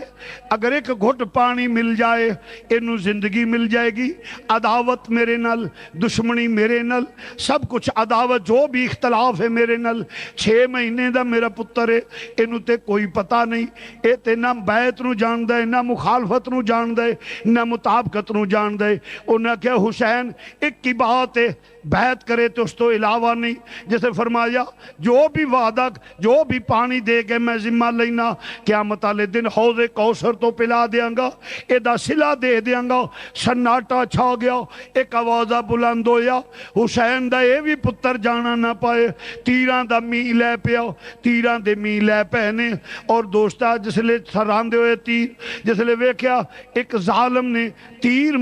اگر ایک گھٹ پانی مل جائے انہوں زندگی مل جائے گی عداوت میرے نل دشمنی میرے نل سب کچھ عداوت جو بھی اختلاف ہے میرے نل 6 مہینے دا میرا پتر ہے انہوں تے کوئی پتہ نہیں اے تے نہ بیعت نو جان دے نہ مخالفت نو جان دے نہ مطابقت نو جان دے انہوں کہ حسین ایک کی بات ہے بیعت کرے تو اس تو علاوہ نہیں جیسے فرمایا جو بھی وعدہ جو بھی پانی دے کے میں ذمہ لینا قیامت والے دن حوض کوثر تو پلا دیاں گا ایدہ صلہ دے دیاں گا سناٹا چھا گیا ایک آوازہ بلند ہویا حسین دا اے بھی پتر جانا نہ پائے تیران دا می لے پیا تیران دے می لے پہنے اور دوستا جس لے سران دے ہوئے تیر جس لے ویکھیا ایک ظالم نے تیر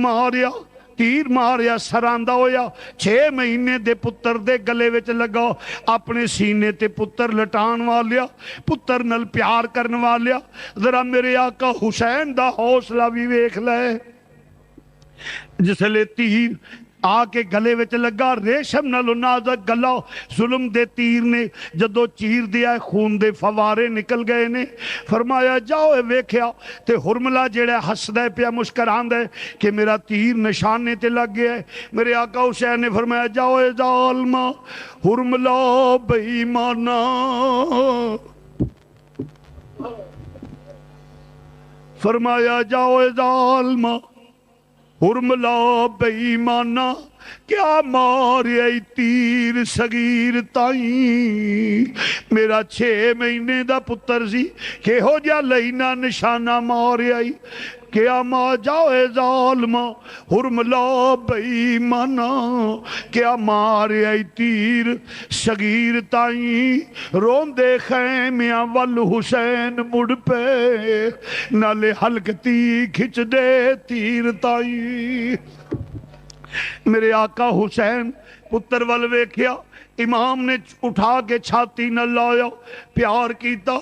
ماریا سراندہ ہویا 6 مہینے دے پتر دے گلے وچ لگا اپنے سینے تے پتر لٹان والیا پتر نل پیار کرن والیا ذرا میرے آقا حسین دا حوصلہ بھی ویکھ لے جس لے تیر آ کے گلے وچ لگا ریشم نالو نازک گلا ظلم دے تیر نے جدو چیر دیا خون دے فوارے نکل گئے نے فرمایا جاؤ ویکھیا تے حرملہ جیڑے ہس دے پیا مسکران دے کہ میرا تیر نشانے تے لگ گیا ہے میرے آقا حسین نے فرمایا جاؤ ظالمہ حرملہ بے ایمانہ فرمایا جاؤ ظالمہ حرملہ بے ایمانہ کیا ماریا تیر صغیر تائیں میرا 6 مہینے دا پتر سی کہ ہو جا لینا نشانہ ماریا کیا ماں جاؤے ظالمہ حرملا بئی مانا کیا ماریا تیر صغیر تائیں رون دے خیمیاں والحسین مڑ پہ نالے حلقتی کھچ دے تیر تائیں میرے آقا حسین پتر وال ویکھیا امام نے اٹھا کے چھاتی نہ لایا پیار کیتا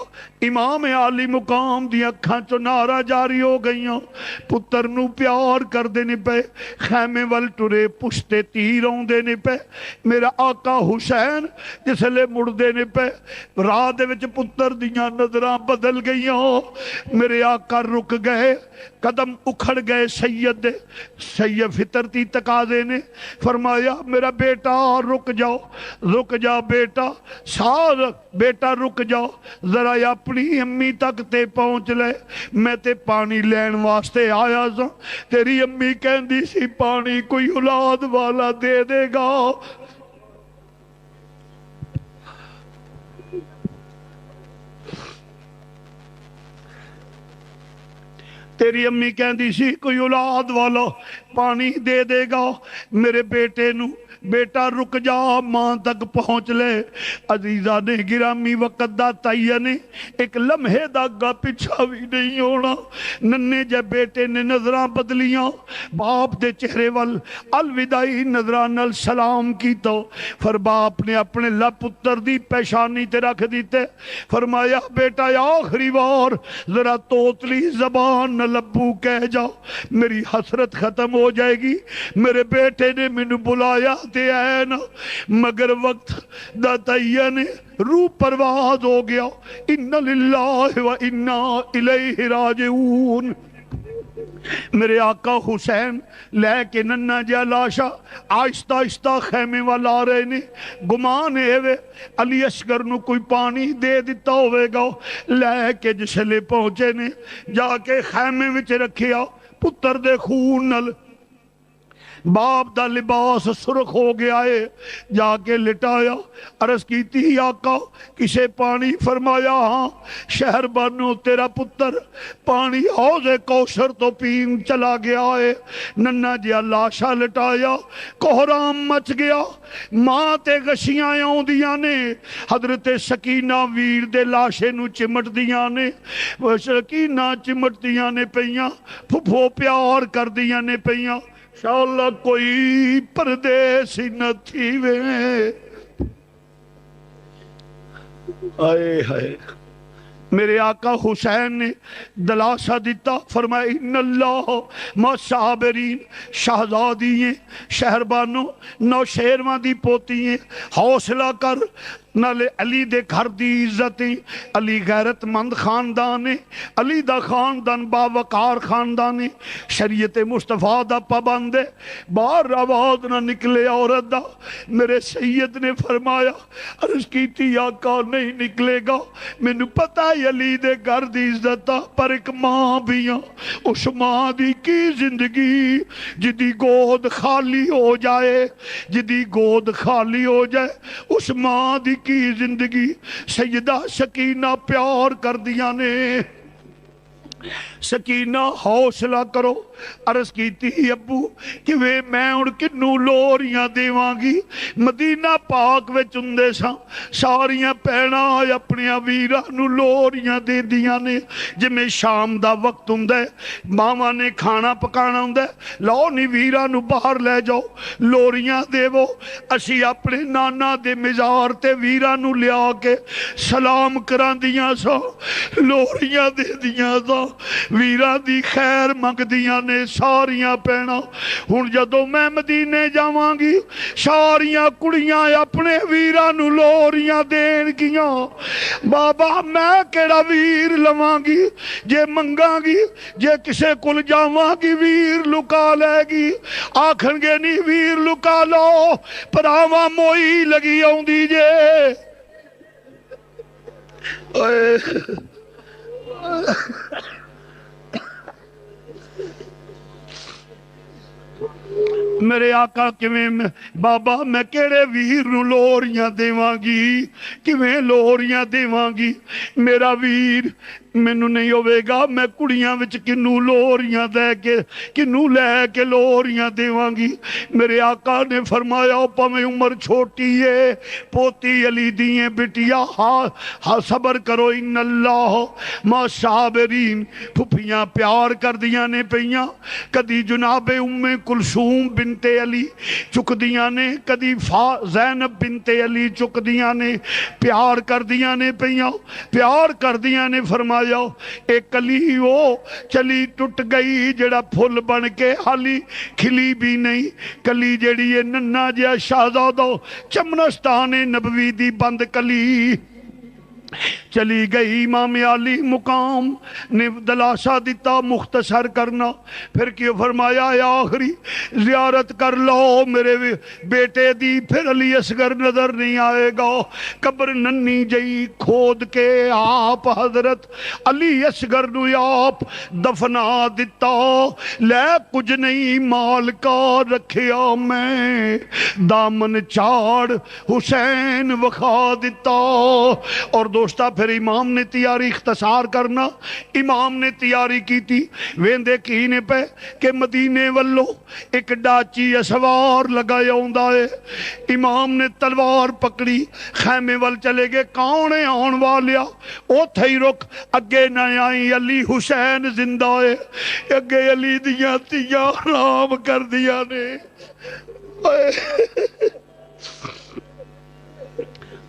امام عالی مقام دی اکھاں چو نارا جاری ہو گئیاں پتر نو پیار کر دینے پہ خیمے وال ٹرے پشتے تیر ہوں دینے پہ میرا آقا حسین جس لے مڑ دینے پہ راہ دے وچ پتر دیاں نظران بدل گئیاں میرے آقا رک گئے قدم اکھڑ گئے سید دے سید فطرتی تقاضے نے فرمایا میرا بیٹا رک جا بیٹا سار بیٹا رک جاؤ ذرا اپنی امی تک تے پہنچ لے میں تے پانی لین واسطے آیا سا تیری امی کہندی سی پانی کوئی اولاد والا دے دے گا تیری امی کہندی سی کوئی اولاد والا پانی دے دے گا میرے بیٹے نو بیٹا رک جا ماں تک پہنچ لے عزیزہ نے گرامی وقت دا تائینے ایک لمحے دا گا پچھا بھی نہیں ہونا ننے جے بیٹے نے نظران بدلیاں باپ دے چہرے وال الوداعی نظران السلام کی تو پھر باپ نے اپنے لپتر دی پیشانی تے رکھ دیتے فرمایا بیٹا آخری بار ذرا توتلی زبان نہ لبو کہہ جاؤ میری حسرت ختم ہو جائے گی میرے بیٹے نے مینوں بلایا تے ہے نا مگر وقت دا تینے روح پرواز ہو گیا ان للہ و انا الیہ راجعون میرے آقا حسین لے کے ننہ جا لاشا آہستہ آہستہ خیمے والا آ رہے نے گمان ہے علی اصغر نو کوئی پانی دے دیتا ہوئے گا لے کے جسلے پہنچے نے جا کے خیمے وچ رکھیا پتر دے خون نل باپ دا لباس سرخ ہو گیا ہے جا کے لٹایا عرض کیتی آقا کسے پانی فرمایا ہاں شہر بانو تیرا پتر پانی حوض کوثر تو پین چلا گیا ہے ننہ جیا لاشا لٹایا کوہرام مچ گیا ماں تے گشیاں آؤں دیاں نے حضرت سکینہ ویر دے لاشے نو چمٹ دیاں نے سکینہ چمٹ دیاں نے پہیاں پھپھو پیار کر دیاں نے پہیاں شاءاللہ کوئی پردیسی نہ تھی وے آئے ہائے میرے آقا حسین نے دلاسہ دیتا فرمایا ان اللہ ما صابرین شہزادی ہیں شہربانوں نو شیرواں دی پوتی ہیں حوصلہ کر نالے علی دے گھر دی عزتیں علی غیرت مند خاندان ہے علی دا خاندان باوقار خاندان ہے شریعت مصطفیٰ دا پابند ہے باہر آواز نہ نکلے عورت دا میرے سید نے فرمایا عرض کیتی آقا نہیں نکلے گا مینوں پتہ ہے علی دے گھر دی عزت پر ایک ماں بھی ہاں اس ماں دی کی زندگی جدی گود خالی ہو جائے جدی گود خالی ہو جائے اس ماں دی کی زندگی سیدہ سکینہ پیار کر دیا نے سکینہ حوصلہ کرو عرض کیتی ابو کہ وے میں ان کنو لوریاں دیواں گی مدینہ پاک وچ اندے ساں ساریاں پینا اپنیاں ویراں نو لوریاں دے دیاں نے جمیں شام دا وقت ہندے ماما نے کھانا پکانا ہندے لاؤ نی ویراں نو باہر لے جاؤ لوریاں دے وہ اسی اپنے نانا دے مزار تے ویراں نو لیا کے سلام کران دیاں سا لوریاں دے دیاں سا ویراں دی خیر منگ دیاں نے ساریاں پینا ہن جدوں میں مدینے جاواں گی ساریاں کڑیاں اپنے ویراں نو لوریاں دین گیاں بابا میں کیڑا ویر لواں گی جے منگاں گی جے کسے کل جاواں گی ویر لکا لے گی آکھن گے نہیں ویر لکا لو پراواں موئی لگی آوندی جے میرے آقا کیویں بابا میں کیڑے ویر نو لوریاں دیواں گی کیویں لوریاں دیواں گی میرا ویر مینوں نہیں ہوے گا میں کڑیاں وچ کنوں لوریاں دے کے کنوں لے کے لوریاں دیواں گی میرے آقا نے فرمایا پاویں عمر چھوٹی ہے پوتی علی دیئے بٹیا ہاں صبر کرو ان اللہ ما صابرین پھپھیاں پیار کر دیاں نے پیاں کدی جناب ام کلثوم بنت علی چک دیاں نے کدی زینب بنت علی چک دیاں نے پیار کر دیاں نے پیاں پیار کر دیاں نے فرمایا ایک کلی وہ چلی ٹٹ گئی جڑا پھول بن کے حالی کھلی بھی نہیں کلی جڑی ہے ننا جیا شہزادہ چمنستان نبوی دی بند کلی چلی گئی امام علی مقام نے دلاسا دیتا مختصر کرنا پھر کیوں فرمایا یا آخری زیارت کر لو میرے بیٹے دی پھر علی اصغر نظر نہیں آئے گا قبر ننی جئی کھود کے آپ حضرت علی اصغر نو آپ دفنا دیتا لے کچھ نہیں مال کا رکھیا میں دامن چاڑ حسین وکھا دیتا اور دوستا پھر امام نے تیاری اختصار کرنا امام نے تیاری کی تھی ویندے کینے پہ کہ مدینے والو ایک ڈاچی اسوار لگایا ہوندہ ہے امام نے تلوار پکڑی خیمے وال چلے گے کانے آن والیا او تھئی رک اگے نہ آئی علی حسین زندہ ہے اگے علی دیاں تیاں رام کر دیا نے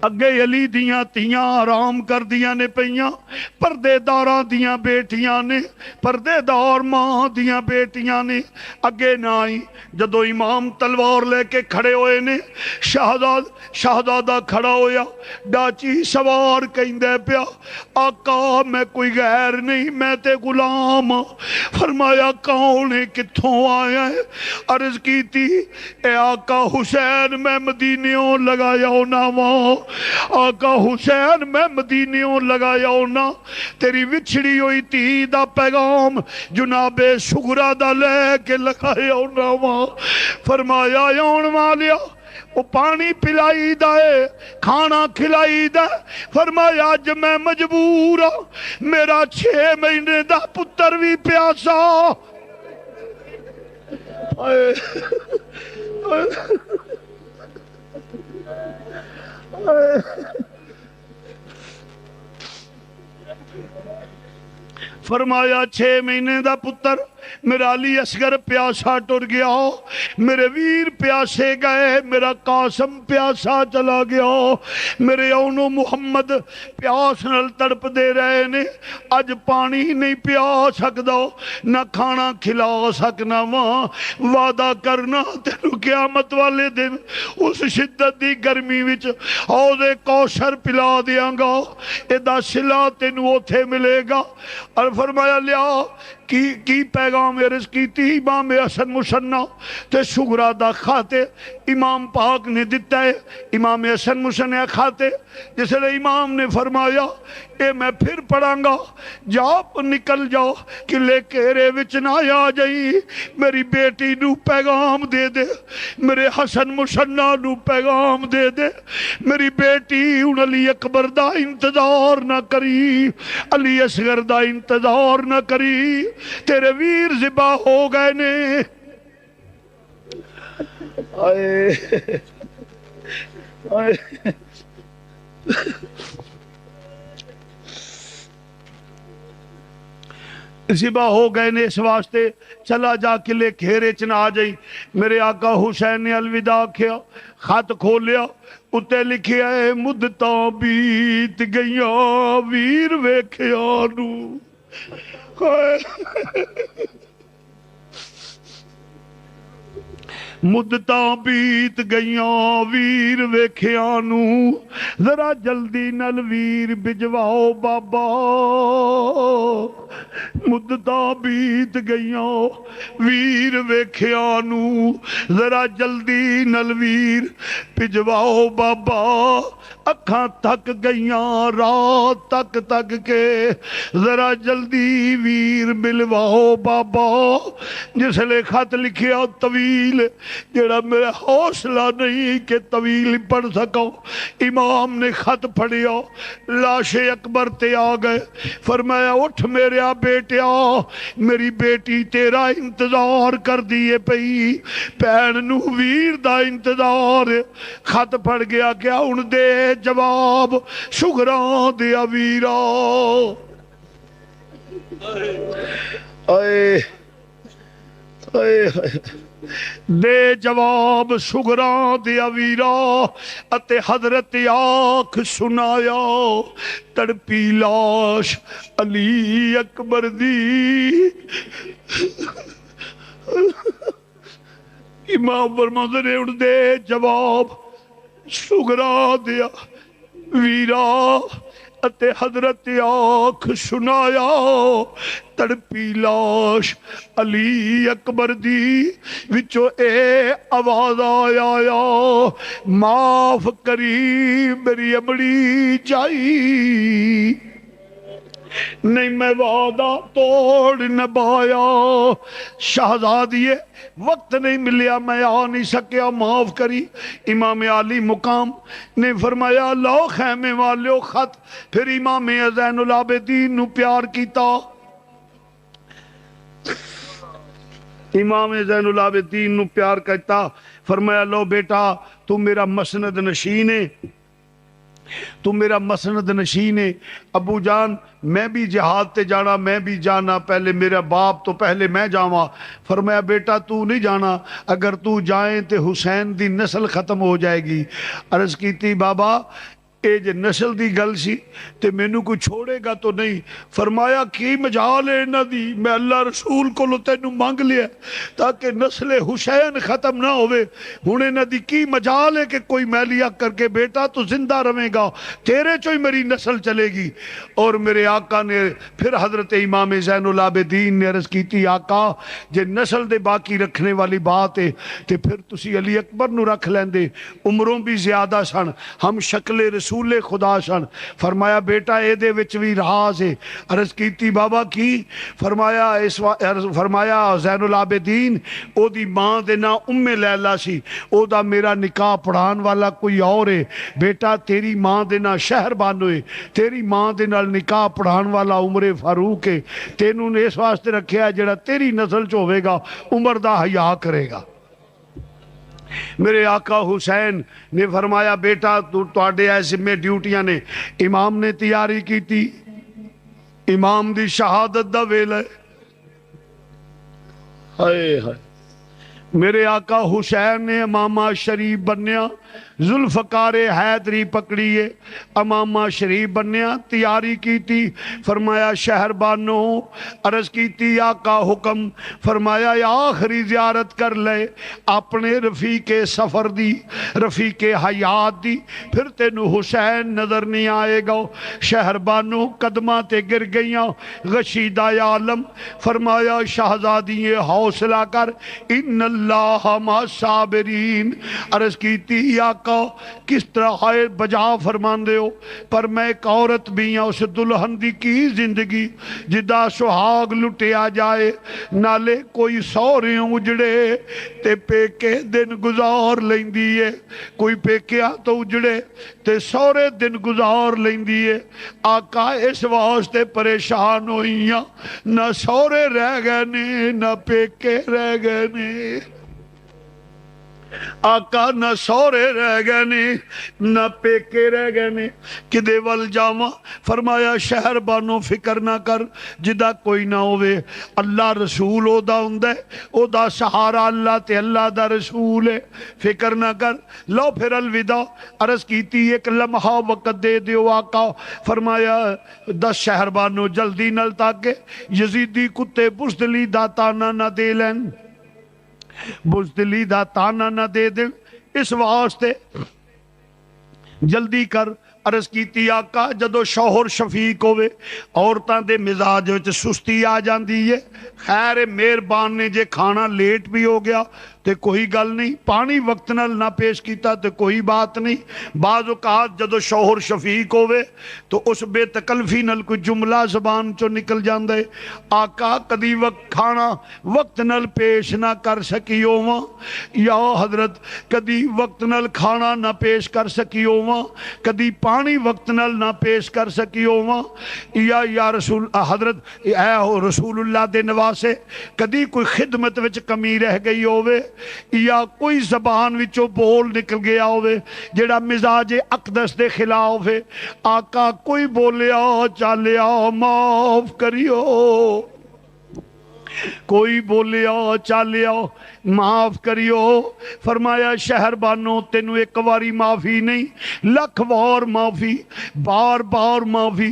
اگے علی دیاں تیاں آرام کر دیاں نے پیاں پردے داراں دیاں بیٹیاں نے پردے دار ماں دیاں بیٹیاں نے اگے نہ آئی جدو امام تلوار لے کے کھڑے ہوئے نے شہزادہ کھڑا ہویا ڈاچی سوار کہندے پیا آقا میں کوئی غیر نہیں میں تے غلام فرمایا کون ہے کتھوں آیا ہے عرض کی تھی اے آقا حسین میں مدینیوں لگایا ہونا وہاں آقا حسین میں مدینیوں لگایا ہونا تیری وچھڑی ہوئی تھی دا پیغام جناب شغرا دا لے کے لگایا ہونا وہاں فرمایا یون والیا وہ پانی پلائی دائے کھانا کھلائی دائے فرمایا آج میں مجبور ہوں میرا 6 مہینے دا پتر بھی پیاسا فرمایا 6 مہینے دا پتر میرا علی اصغر پیاسا ٹر گیا میرے ویر پیاسے گئے میرا قاسم پیاسا چلا گیا میرے اونو محمد پیاس نل تڑپ دے رہے نے اج پانی نہیں پیا سکدا نہ کھانا کھلا سکنا ماں وعدہ کرنا تینو قیامت والے دن اس شدت دی گرمی وچ حوض کوثر پلا دیاں گا ادا صلہ تینو اوتھے ملے گا اور فرمایا لیا کی پیغام عرض کی تھی امام حسن مصنع تے شغرا دا کھاتے امام پاک نے دیتا ہے امام حسن مصنع کھاتے جس لئے امام نے فرمایا اے میں پھر پڑھاں گا جاؤ نکل جاؤ کہ لے کیرے وچ نہ آ جائی میری بیٹی نو پیغام دے دے میرے حسن مصنع نو پیغام دے دے میری بیٹی ان علی اکبر دا انتظار نہ کری علی اصغر دا انتظار نہ کری تیرے ویر ذبح ہو گئے نے آئے آئے ذبح ہو گئے نے اس واسطے چلا جا قلعے گھیرے چ نہ آ جائی میرے آقا حسین نے الوداع کیا خط کھولیا اتے لکھیا ہے مدتاں بیت گئیاں ویر ویکھیا نو مدتاں بیت گئیاں ویر ویکھیا نو ذرا جلدی نل ویر بھجواؤ بابا مدتاں بیت گئیاں ویر ویکھیا نو ذرا جلدی نل ویر پجواؤ بابا اکھاں تھک گئیاں رات تک تک کے ذرا جلدی ویر ملواؤ بابا جس لے خط لکھیا طویل جڑا میرا حوصلہ نہیں کہ طویل پڑھ سکو امام نے خط پڑھیا لاش اکبر تے آ گئے فرمایا اٹھ میرے بیٹیا میری بیٹی تیرا انتظار کر دیے پئی پین نو ویر دا انتظار خط پڑھ گیا کیا ان دے جواب شکران دیا ویرا اے دے جواب شکران دیا ویرا اتے حضرت آنکھ سنایا تڑپی لاش علی اکبر دی امام فرماندے نے ان دے جواب شکران دیا ویرا اتے حضرت آنکھ سنایا تڑپی لاش علی اکبر دی وچو اے آواز آیا معاف کری میری امڑی چائی نہیں میں وعدہ توڑ نبایا شہزادیے وقت نہیں ملیا میں آ نہیں سکیا معاف کری امام علی مقام نے فرمایا لو خیمے والے خط پھر امام زین العابدین نو پیار کیتا امام زین العابدین نو پیار کیتا فرمایا لو بیٹا تو میرا مسند نشین ہے تو میرا مسند نشین ہے ابو جان میں بھی جہاد تے جانا میں بھی جانا پہلے میرا باپ تو پہلے میں جاواں فرمایا بیٹا تو نہیں جانا اگر تو جائیں تے حسین دی نسل ختم ہو جائے گی عرض کیتی بابا اے جے نسل دی گل سی تے مینوں کوئی چھوڑے گا تو نہیں فرمایا کی مجال ہے انہاں دی میں اللہ رسول کو تینوں مانگ لیا تاکہ نسل حسین ختم نہ ہوئے ہن انہاں دی کی مجال ہے کہ کوئی میلیا کر کے بیٹا تو زندہ رہے گا تیرے چوں ہی میری نسل چلے گی اور میرے آقا نے پھر حضرت امام زین العابدین نے عرض کیتی آقا جے نسل دے باقی رکھنے والی بات ہے تے پھر تسی علی اکبر نو رکھ لیندے عمروں بھی زیادہ سن ہم شکل رسول خدا سن فرمایا بیٹا اے دے وچ بھی راز ہے عرض کیتی بابا کی فرمایا زین العابدین او دی ماں دے نا ام لیلہ سی او دا میرا نکاح پڑھان والا کوئی اور ہے بیٹا تیری ماں دے نا شہر بانو ہے تیری ماں دے نال نکاح پڑھان والا عمر فاروق ہے تینوں نے اس واسطے رکھیا جڑا تیری نسل چ ہوے گا عمر دا حیا کرے گا میرے آقا حسین نے فرمایا بیٹا تواڈے ایسے میں ڈیوٹیاں نے امام نے تیاری کی تھی امام دی شہادت دا ویلا ہے ہائے ہائے میرے آقا حسین نے امامہ شریف بنیا ذوالفقار حیدری پکڑیے امامہ شریف بنیا تیاری کی تھی فرمایا شہر بانو عرض کی تھی آقا حکم فرمایا یا آخری زیارت کر لے اپنے رفیق سفر دی رفیق حیات دی پھر تینو حسین نظر نہیں آئے گا شہر بانو قدمہ تے گر گئیاں غشیدہ عالم فرمایا شہزادی حوصلہ کر ان اللہ ما صابرین عرض کی تھی آقا کس طرح بجا فرمان دے ہو پر میں ایک عورت بھی ہوں اس دلہن دی کی زندگی جدا سہاگ لٹیا جائے نالے کوئی سورے اجڑے تے پیکے دن گزار لیندی ہے کوئی پیکیا تو اجڑے تے سورے دن گزار لیندی ہے آقا اس واسطے پریشان ہوئیاں نہ سورے رہ گئے نے نہ پیکے رہ گئے نے آقا نہ سورے رہ گئے نے نہ پیکے رہ گئے نے کدے ول جاواں فرمایا شہر بانو فکر نہ کر جدا کوئی نہ ہوئے اللہ رسول او دا ہندے او دا سہارا اللہ تے اللہ دا رسول ہے فکر نہ کر لو پھر الوداع عرض کیتی ایک لمحہ وقت دے دیو آقا فرمایا 10 شہر بانو جلدی نل تاکہ یزیدی کتے بزدلی دا تانا نہ دے لین بزدلی دا تانا نہ دے دیں اس واسطے جلدی کر عرض کیتی آقا جدو شوہر شفیق ہوئے عورتاں دے مزاج وچ سستی آ جاندی ہے، خیر مہربان نے جے کھانا لیٹ بھی ہو گیا تے کوئی گل نہیں، پانی وقت نال نہ پیش کیتا تے کوئی بات نہیں۔ بعض اوقات جدو شوہر شفیق ہوئے تو اس بے تکلفی نال کوئی جملہ زبان چو نکل جاندے، آقا کدی وقت کھانا وقت نال پیش نہ کر سکی ہوواں، یا حضرت کدی وقت نال کھانا نہ پیش کر سکی ہوواں، کدی پانی وقت نال نہ پیش کر سکی ہوواں، یا رسول حضرت اے ہو رسول اللہ دے نواسے کدی کوئی خدمت وچ کمی رہ گئی ہوئے، یا کوئی زبان وچوں بول نکل گیا ہوئے جڑا مزاج اقدس دے خلاف ہے، آقا کوئی بولیا چالیا معاف کریو، کوئی بولیا چالیا معاف کریو۔ فرمایا شہر بانو تینو ایک واری معافی نہیں، لکھ وار معافی، بار بار معافی،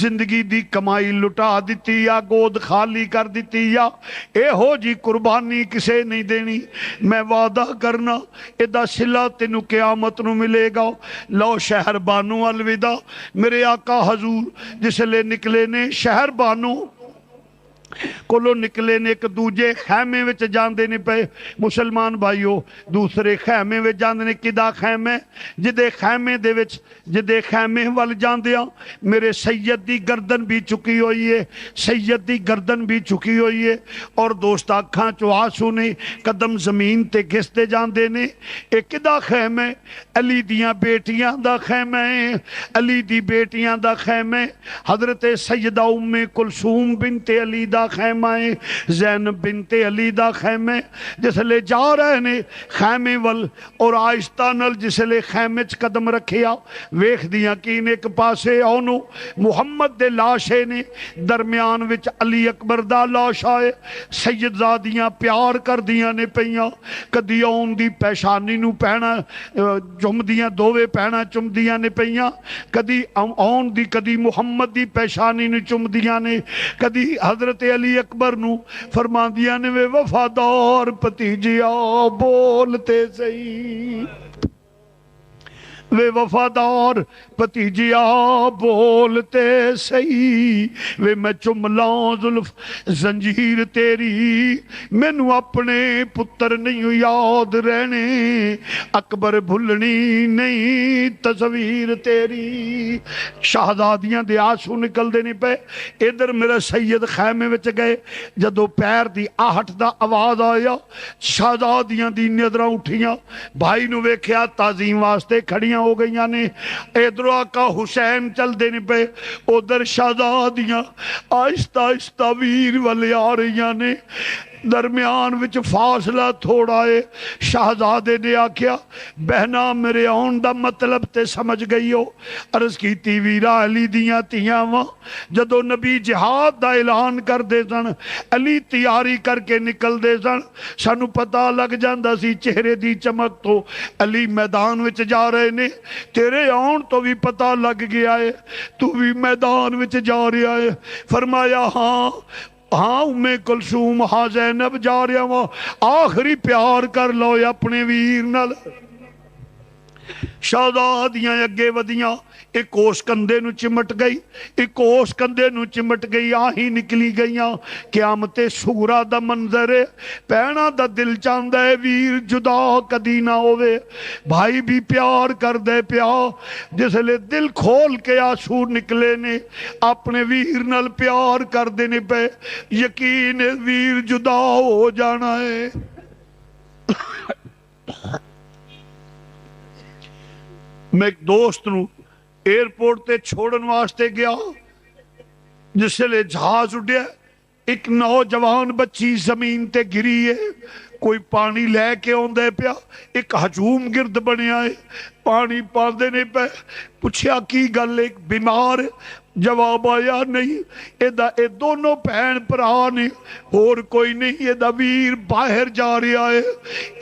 زندگی دی کمائی لٹا دیتی یا گود خالی کر دیتی یا اے ہو جی قربانی کسے نہیں دینی، میں وعدہ کرنا ادا صلہ تینو قیامت نو ملے گا۔ لو شہر بانو الوداع، میرے آقا حضور جس لے نکلے نے شہر بانو کولو نکلے نے ایک دوجے خیمے وچ جاندے نے پے مسلمان بھائیو، دوسرے خیمے وچ جاندے نے، کدا خیمے جدے خیمے دے وچ جدے خیمے وال جاندیاں میرے سید دی گردن بھی چکی ہوئی ہے، سید دی گردن بھی چکی ہوئی ہے، اور دوست آنکھاں چو آنسو نے قدم زمین تے گھستے جاندے نے۔ اے کدا خیمے؟ علی دیاں بیٹیاں دا خیمے، علی دی بیٹیاں دا خیمے، حضرت سیدہ ام کلثوم بنت علی دا خیمہ ہے، زینب بنت علی دا خیمہ، جس لے جا رہے نے خیمے ول، اور آہستہ نل جس لے خیمے چ قدم رکھیا ویکھ دیاں کین ایک پاسے اونو محمد دے لاشے نے، درمیان وچ علی اکبر دا لاش آئے، سید زادیاں پیار کر دیاں نے پیاں، کدی اون دی پیشانی نو پہنا چم دیاں دووے پہنا چم دیاں نے پیاں، کدی اون دی کدی محمد دی پیشانی نو چم دیاں نے، کدی حضرت علی اکبر نو فرما دیا نے وے وفادار پتیجیا بولتے سہی، وے وفادار پتیجیا بولتے سہی، وے میں چملاں زلف زنجیر تیری، مینو اپنے پتر نہیں یاد رہنے، اکبر بھلنی نہیں تصویر تیری۔ شہزادیاں دے آنسو نکل دینے پہ، ادھر میرا سید خیمے وچ گئے، جدو پیر دی آہٹ دا آواز آیا شہزادیاں دی نظراں اٹھیاں، بھائی نو ویکھیا تعظیم واسطے کھڑیاں ہو گئیاں نے، ادھر آقا حسین چل دینے پہ، ادھر شہزادیاں آہستہ آہستہ ویر والے آ رہیاں نے، درمیان وچ فاصلہ تھوڑا ہے، شہزادے نے آکھیا بہنا میرے آن دا مطلب تے سمجھ گئی ہو، عرض کی تی ویرا علی دیاں تیاں وہاں، جدو نبی جہاد دا اعلان کر دے سن، علی تیاری کر کے نکل دے سن، سانو پتہ لگ جاندہ سی چہرے دی چمک تو علی میدان وچ جا رہے نے، تیرے آن تو بھی پتہ لگ گیا ہے تو بھی میدان وچ جا رہا ہے۔ فرمایا ہاں ام کلثوم ہاں زینب جا رہا ہوں، آخری پیار کر لو اپنے ویر نال۔ شہزادیاں اگے ودیاں، ایک کوس کندے نو چمٹ گئی، ایک کوس کندے نو چمٹ گئی، آہیں نکلی گئیاں، قیامت سغرا دا منظر ہے، پہنا دا دل چاندہ ہے ویر جدا کدی نہ ہوئے، بھائی بھی پیار کر دے پیا، جس لے دل کھول کے آنسو نکلے نے، اپنے ویر نال پیار کر دینے پہ یقین ویر جدا ہو جانا ہے۔ میں ایک دوست نو ایئرپورٹ تے چھوڑن واسطے گیا، جس لے جہاز اڈیا، ایک نوجوان بچی زمین تے گری ہے، کوئی پانی لے کے آندے پیا، ایک ہجوم گرد بنیا ہے، پانی پاندے نے پہ، پوچھیا کی گل ایک بیمار ہے، جواب آیا نہیں، اے دونوں بہن بھرا نے، اور کوئی نہیں، اے دا ویر باہر جا رہا ہے،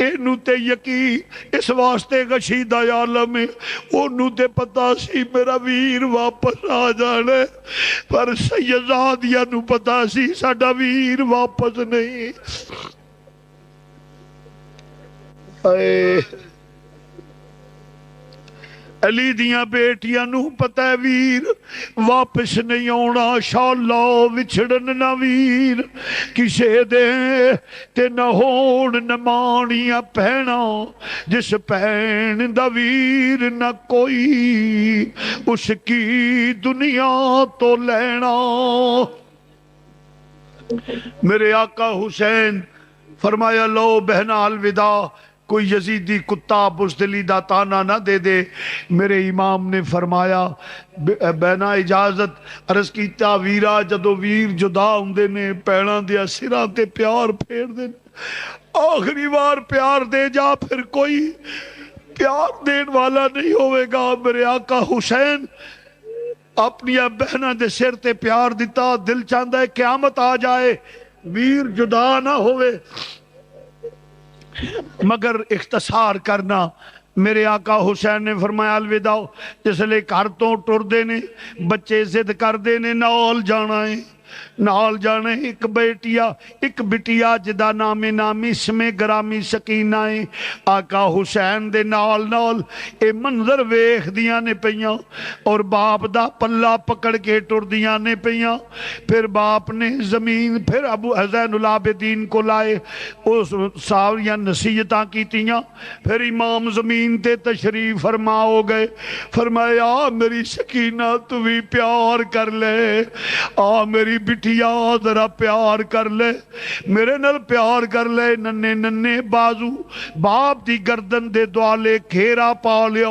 اینو تے یقین اس واسطے غشیدہ عالم ہے، انہوں تے پتا سی میرا ویر واپس آ جانے، پر سیدزادیاں نو پتا سی ساڈا ویر واپس نہیں۔ علی دیاں بیٹیاں نو پتہ ہے ویر واپس نہیں آنا، شالا وچھڑن نہ ویر کسے دے تے نہ ہون نمانیاں پہنا، جس پہن دا ویر نہ کوئی اس کی دنیا تو لینا۔ میرے آقا حسین فرمایا لو بہنا الوداع، کوئی یزیدی کتا بزدلی دا تانا نہ دے دے۔ میرے امام نے فرمایا بہنا اجازت، عرض کیتا ویرا جدو ویر جدا ہوندے نے پیڑاں دیا سراں تے پیار پھیر دے، آخری بار پیار دے جا، پھر کوئی پیار دین والا نہیں ہوئے گا۔ میرے آقا حسین اپنی بہنہ دے سر تے پیار دیتا، دل چاہتا ہے قیامت آ جائے ویر جدا نہ ہوئے، مگر اختصار کرنا۔ میرے آقا حسین نے فرمایا الوداع، جس لئے گھر تو ٹر دینے بچے ضد کر دینے نال جانا ہے، نال جانے ایک بٹیا جدا نامی اسم گرامی سکینہ ہے۔ آقا حسین دے نال اے منظر ویخ دیاں نے پیاں اور باپ دا پلہ پکڑ کے ٹر دیاں نے پیاں۔ پھر باپ نے زمین، پھر ابو زین العابدین کو لائے، اس ساریاں نصیحتاں کی تیاں، پھر امام زمین تے تشریف فرما ہو گئے۔ فرمایا میری سکینہ تو بھی پیار کر لے، میری بٹیا ذرا پیار کر لے، میرے نال پیار کر لے۔ ننے ننے بازو باپ دی گردن دے دوالے کھیرا پا لیا،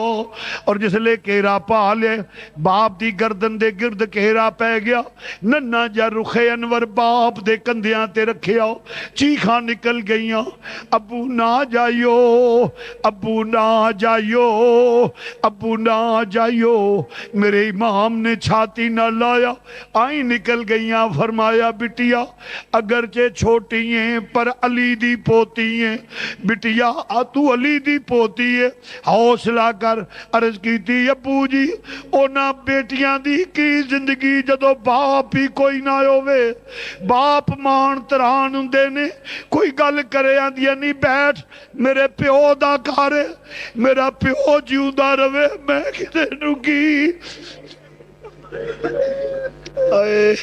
اور جس لے کھیرا پا لے باپ دی گردن دے گرد کھیرا پہ گیا، ننا جا رخ انور باپ دے کندیاں تے رکھیا، چیخاں نکل گئیاں، ابو نہ جائیو، ابو نہ جائیو، ابو نہ جائیو۔ میرے امام نے چھاتی نہ لایا، آئیں نکل گئیاں۔ فرمایا بٹیا اگرچہ چھوٹی ہیں پر علی دی پوتی ہیں، بٹیا تو علی دی پوتی ہے، حوصلہ کر۔ عرض کی تھی ابو جی اونا بیٹیاں دی کی زندگی جدو باپ ہی کوئی نہ ہوئے، باپ مان تران ہندے نے، کوئی گل کرے آندیا نہیں بیٹھ میرے پیو دا کارے، میرا پیو جیوندہ روے، میں کدے نو کی آئے۔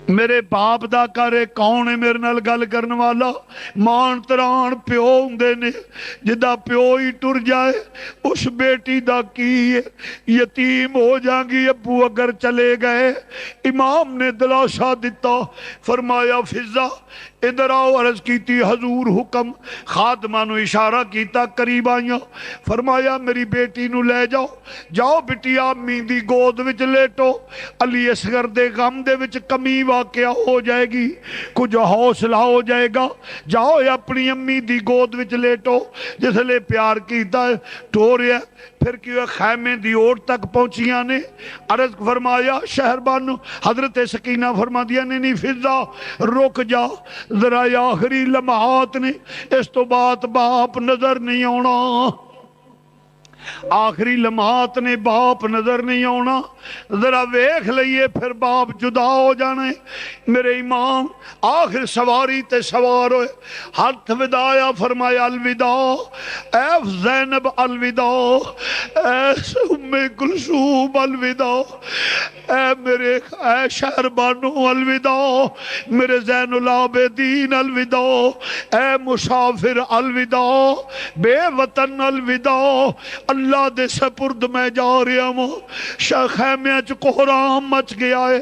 میرے باپ دا کرے کون ہے میرے نال گل کرن والا؟ مان تران پیو ہوندے نے، جدا پیو ہی ٹر جائے اس بیٹی دا کی ہے، یتیم ہو جائیں گی ابو اگر چلے گئے۔ امام نے دلاسا دیتا، فرمایا فضا ادھر آؤ۔ عرض کیتی حضور حکم، خادمہ نو اشارہ کیتا قریب آئیاں، فرمایا میری بیٹی نو لے جاؤ، جاؤ بٹیا امی دی گود وچ لیٹو، علی اصغر دے غم دے وچ کمی واقعہ ہو جائے گی، کچھ حوصلہ ہو جائے گا، جاؤ اپنی امی دی گود وچ لیٹو۔ جس لے پیار کیتا ہے ٹوریا، پھر کیوں خیمے دی اوٹ تک پہنچیاں نے۔ عرض فرمایا شہر بانو، حضرت سکینہ فرما دیا نہیں فضا رک جا ذرا، آخری لمحات نے، اس تو بات باپ نظر نہیں آنا، آخری لمحات نے باپ نظر نہیں آنا، ذرا ویکھ لئیے پھر باپ جدا ہو جانے۔ میرے امام آخر سواری تے سوار ہوئے، ہاتھ ودایا، فرمایا الوداع اے زینب، الوداع اے ام کلثوم، الوداع اے میرے اے شہر بانو، الوداع میرے زین العابدین، الوداع اے مسافر، الوداع بے وطن، الوداع اللہ دے سپرد میں جا رہا ہوں۔ خیمے چ کوہرام مچ گیا ہے،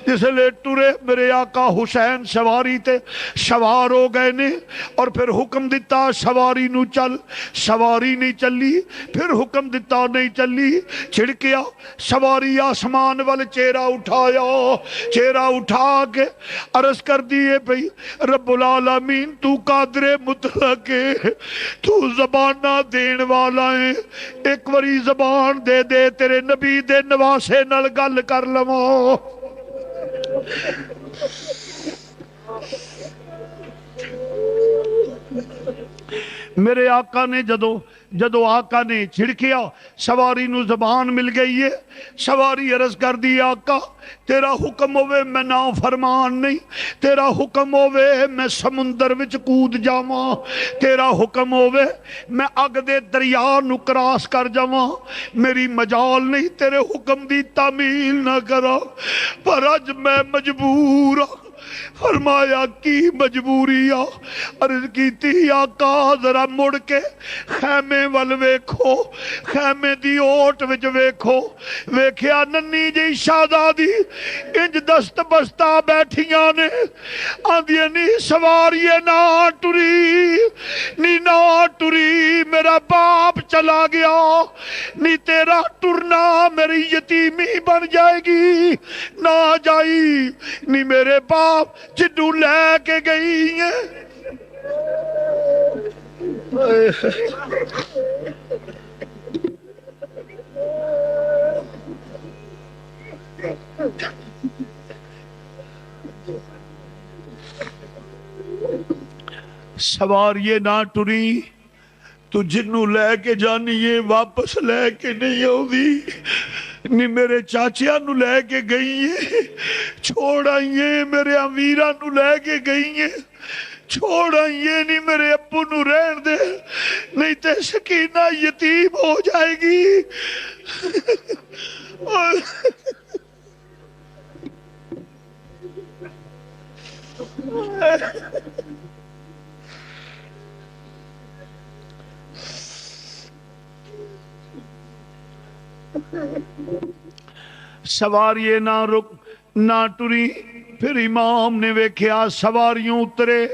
جس لے ٹرے میرے آقا حسین سواری تے سوار ہو گئے نے، اور پھر حکم دیتا سواری نو چل، سواری نہیں چلی، پھر حکم دیتا نہیں چلی، چھڑکیا سواری آسمان والے چہرہ اٹھایا، چہرہ اٹھا کے عرض کر دیے بھئی رب العالمین تو قادر مطلق ہے، تو زبانہ دین والا ہے، ایک وری زبان دے دے تیرے نبی دے نواسے نال گل کر لواں۔ میرے آقا نے جدو جدو آقا نے چھڑکیا سواری نو زبان مل گئی ہے. سواری عرض کر دی آقا تیرا حکم ہوئے میں نا فرمان نہیں, تیرا حکم ہوئے میں سمندر وچ کود جاواں, تیرا حکم ہوئے میں اگ دے دریا نو کراس کر جاواں, میری مجال نہیں تیرے حکم دی تعمیل نہ کرا, پر اج میں مجبور ہوں. فرمایا کی مجبوری آ؟ عرض کیتی آقا ذرا مڑ کے خیمے ول ویکھو, خیمے دی اوٹ وچ ویکھو, ویکھیا ننی جی شہزادی انج دست بستہ بیٹھیاں نے, آندیاں نی سواریے نہ ٹری, نی نہ ٹری میرا باپ چلا گیا, نی تیرا ٹرنا میری یتیمی بن جائے گی, نہ جائی نی میرے باپ جدو لے کے گئی ہیں. سواریے نہ ٹری, تو جنوں لے کے جانی ہے واپس لے کے نہیں آؤں, نی میرے چاچیاں نو لے کے گئی ہیں, چھوڑ آئیے میرے امیراں نو لے کے گئی ہیں, چھوڑ آئیے نی میرے ابو نو رہن دے, نہیں تے سکینہ یتیم ہو جائے گی. سواریے نہ رک نہ ٹری. پھر امام نے ویکھیا سواریوں اترے,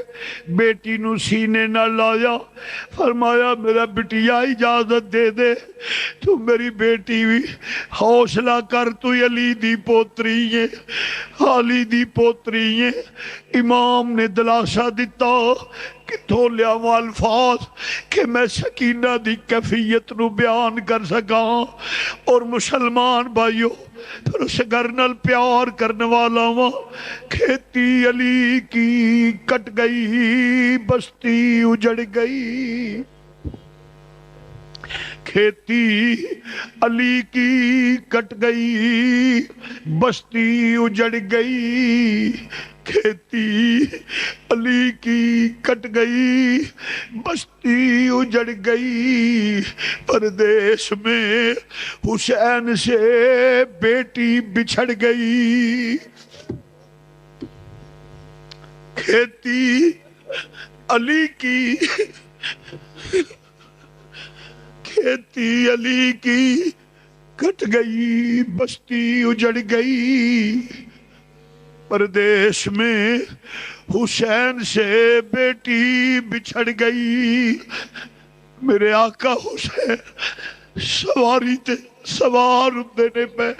بیٹی نو سینے نہ لایا, فرمایا میرا بٹیا اجازت دے دے, تو میری بیٹی بھی حوصلہ کر, تو علی دی پوتری ہے, علی دی پوتری ہے. امام نے دلاسا دیتا کتھوں لیاواں الفاظ کہ میں سکینہ دی کیفیت نو بیان کر سکاں. اور مسلمان بھائیو پھر اس گھر نال پیار کرنے والا ہوں. کھیتی علی کی کٹ گئی بستی اجڑ گئی, کھیتی علی کی کٹ گئی بستی اجڑ گئی, کھیتی علی کی کٹ گئی بستی اجڑ گئی. پردیس میں حسین سے بیٹی بچھڑ گئی, کھیتی علی کی کھیتی علی کی کٹ گئی بستی اجڑ گئی. پردیس میں حسین سے بیٹی بچھڑ گئی. میرے آقا حسین سواری تے سوار ہوندے نے پہ,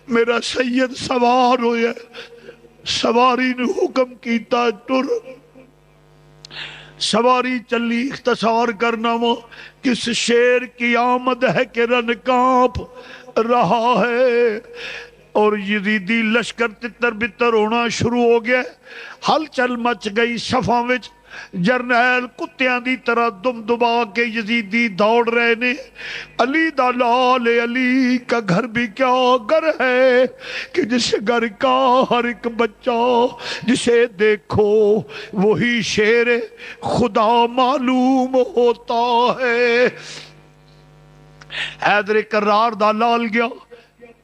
میرا سید سوار ہویا, سواری نے حکم کیتا ٹر. سواری چلی, اختصار کرنا وہ کس شیر کی آمد ہے کہ رن کانپ رہا ہے, اور یزیدی لشکر تتر بتر ہونا شروع ہو گیا. ہلچل مچ گئی صفاں وچ, جرنیل کتیاں دی طرح دم دبا کے یزیدی دوڑ رہے نے. علی دا لال, علی کا گھر بھی کیا گھر ہے کہ جس گھر کا ہر ایک بچہ جسے دیکھو وہی شیر خدا معلوم ہوتا ہے. حیدر کرار دا لال گیا.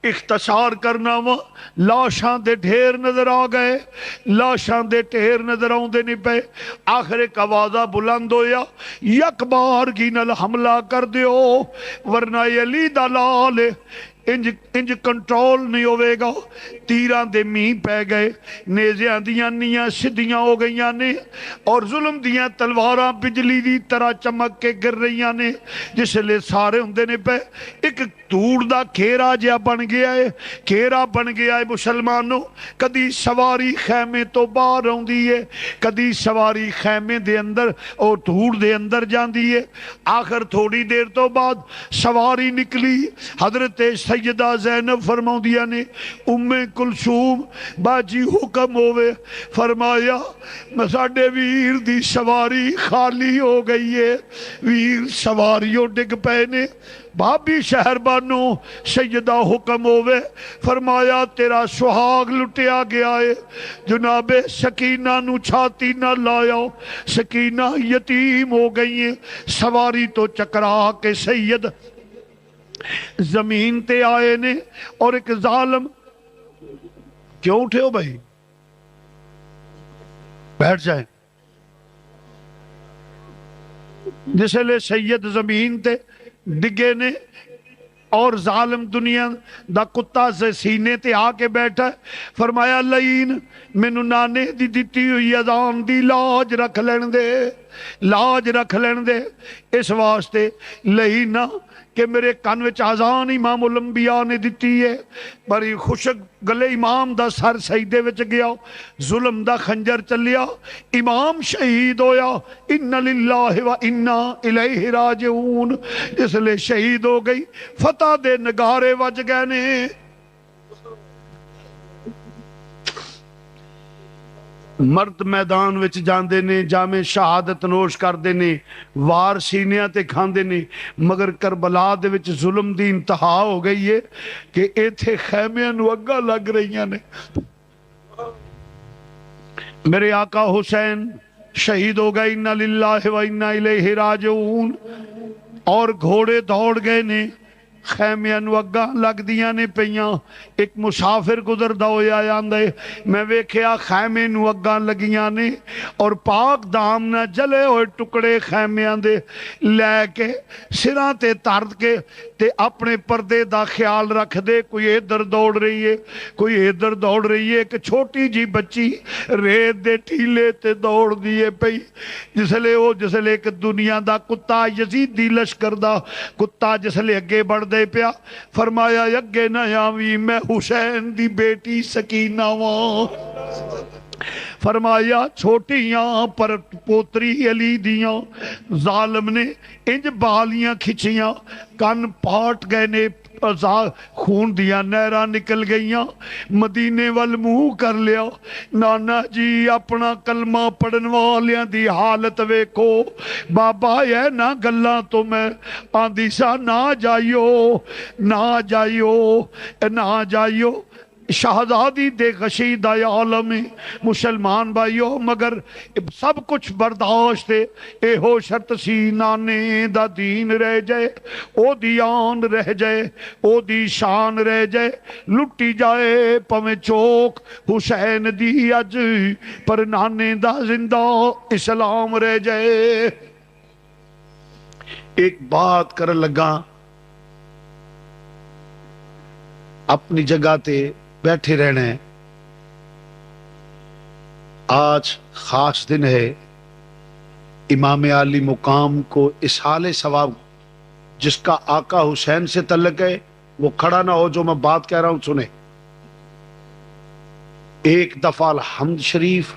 اختصار کرنا وا لاشاں دے ڈھیر نظر آ گئے, لاشاں دے ڈھیر نظر آؤندے نہیں پے. آخر ایک آوازہ بلند ہویا, یک بار گی نال حملہ کر دیو ورنہ علی دا لال انج کنٹرول نہیں ہوئے گا. تیران دے مین پہ گئے, نیزیاں دیاں نیاں سدھیاں ہو گئیاں نے, اور ظلم دیاں تلواراں بجلی دی طرح چمک کے گر رہیاں نے. جس لئے سارے ہوندے نے پہ ایک دور دا کھیرا جیا بن گیا ہے, کھیرا بن گیا ہے. مسلمانوں کدی سواری خیمے تو باہر ہوندی ہے, کدی سواری خیمے دے اندر اور دور دے اندر جاندی ہے. آخر تھوڑی دیر تو بعد سواری نکلی, حضرت سیدہ زینب فرماؤندیاں نے ام کلثوم باجی حکم ہوئے فرمایا ساڈے ویر دی سواری خالی ہو گئی ہے ویر سواریوں ڈگ پے نے بھابی شہر بانو سیدہ حکم ہوئے فرمایا تیرا سہاگ لٹیا گیا ہے جناب سکینہ نو چھاتی نہ لایا سکینہ یتیم ہو گئی ہیں سواری تو چکرا کے سید زمین تے آئے نے اور ایک ظالم کیوں اٹھے ہو بھائی بیٹھ جائیں جسے لے سید زمین تے ڈگے نے اور ظالم دنیا دا کتا سے سینے تے آ کے بیٹھا ہے فرمایا لئین مینو نانے دی دیتی ہوئی اذان دی لاج رکھ لین دے اس واسطے لئینا کہ میرے کان وچ اذان امام الانبیاء نے دیتی ہے بڑی خوشک گلے امام دا سر سجدے وچ گیا ظلم دا خنجر چلیا امام شہید ہویا ان للہ و انا الیہ راجعون اس لئے شہید ہو گئی فتح دے نگارے وج گئے نے مرد میدان وچ جاندے نے جامع شہادت نوش کردے نے وار سینیاں تے کھاندے نے مگر کربلا دے وچ ظلم دی انتہا ہو گئی ہے کہ ایتھے خیمیاں نو اگا لگ رہیاں نے میرے آقا حسین شہید ہو گئے انا للہ و انا الیہ راجعون اور گھوڑے دوڑ گئے نے خیمیاں نو اگاں لگ دیاں نے پیاں ایک مسافر گزردا ہویا آندے میں ویکھیا خیمے نو اگاں لگیاں نے اور پاک دام نہ جلے ہوئے ٹکڑے خیمیاں دے لے کے سراں تے ترد کے تے اپنے پردے دا خیال رکھ دے کوئی ادھر دوڑ رہی ہے کوئی ادھر دوڑ رہی ہے ایک چھوٹی جی بچی ریت دے ٹھیلے تے دوڑ دیے پئی جس لے ایک دنیا دا کتا یزید دی لشکر دا کتا جس لے اگے بڑھ دے پیا فرمایا اگے نہ آوی میں حسین دی بیٹی سکینہ واں فرمایا چھوٹیاں پر پوتری علی دیاں ظالم نے انج بالیاں کھچیاں کن پاٹ گئے نے خون دیا نہراں نکل گئیاں مدینے وال منہ کر لیا نانا جی اپنا کلمہ پڑھن والیاں دی حالت ویکھو بابا یہ نہ گلاں تو میں آندی سا نہ جائیو شہزادی دے غشید عالم مسلمان بھائیو مگر سب کچھ برداشت اے ہو شرط سی نانے دا دین رہ جائے او دی آن رہ جائے او دی شان رہ جائے لٹی جائے پویں چوک حسین دی اج پر نانے دا زندہ اسلام رہ جائے ایک بات کر لگا اپنی جگہ تے بیٹھے رہنا ہے آج خاص دن ہے امام عالی مقام کو اسحال ثواب جس کا آقا حسین سے تعلق ہے وہ کھڑا نہ ہو جو میں بات کہہ رہا ہوں سنیں ایک دفعہ الحمد شریف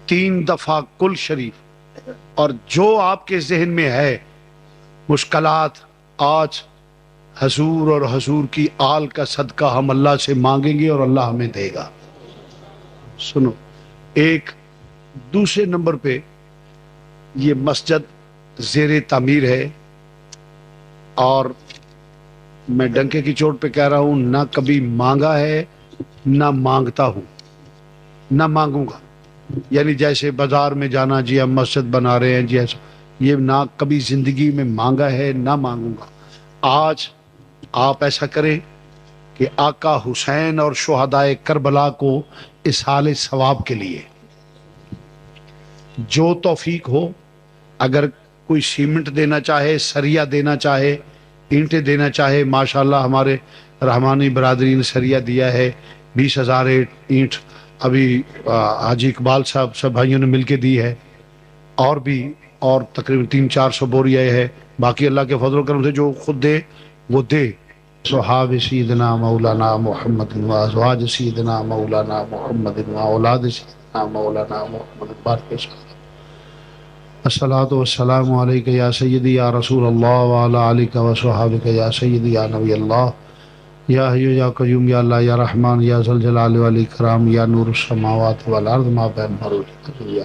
3 دفعہ کل شریف اور جو آپ کے ذہن میں ہے مشکلات آج حضور اور حضور کی آل کا صدقہ ہم اللہ سے مانگیں گے اور اللہ ہمیں دے گا سنو ایک دوسرے نمبر پہ یہ مسجد زیر تعمیر ہے اور میں ڈنکے کی چوٹ پہ کہہ رہا ہوں نہ کبھی مانگا ہے نہ مانگتا ہوں نہ مانگوں گا یعنی جیسے بازار میں جانا جی ہم مسجد بنا رہے ہیں جی ایسا یہ نہ کبھی زندگی میں مانگا ہے نہ مانگوں گا آج آپ ایسا کریں کہ آقا حسین اور شہدائے کربلا کو اسحال ثواب کے لیے جو توفیق ہو اگر کوئی سیمنٹ دینا چاہے سریا دینا چاہے اینٹیں دینا چاہے ماشاءاللہ ہمارے رحمانی برادری نے سریا دیا ہے 20,000 اینٹ ابھی حاجی اقبال صاحب سب بھائیوں نے مل کے دی ہے اور بھی اور تقریباً 300-400 بوریا ہے باقی اللہ کے فضل و کرم سے جو خود دے وہ دے صحاب سیدنا مولانا محمد و ازواج سیدنا مولانا محمد و اولاد سیدنا مولانا محمد بارک الصلاۃ والسلام علیک یا سیدی یا رسول اللہ وعلی آلک و صحابک یا سیدی یا نبی اللہ یا حی یا قیوم یا اللہ یا رحمان یا ذل جلال والاکرام یا نور السماوات والارض ما بین مروج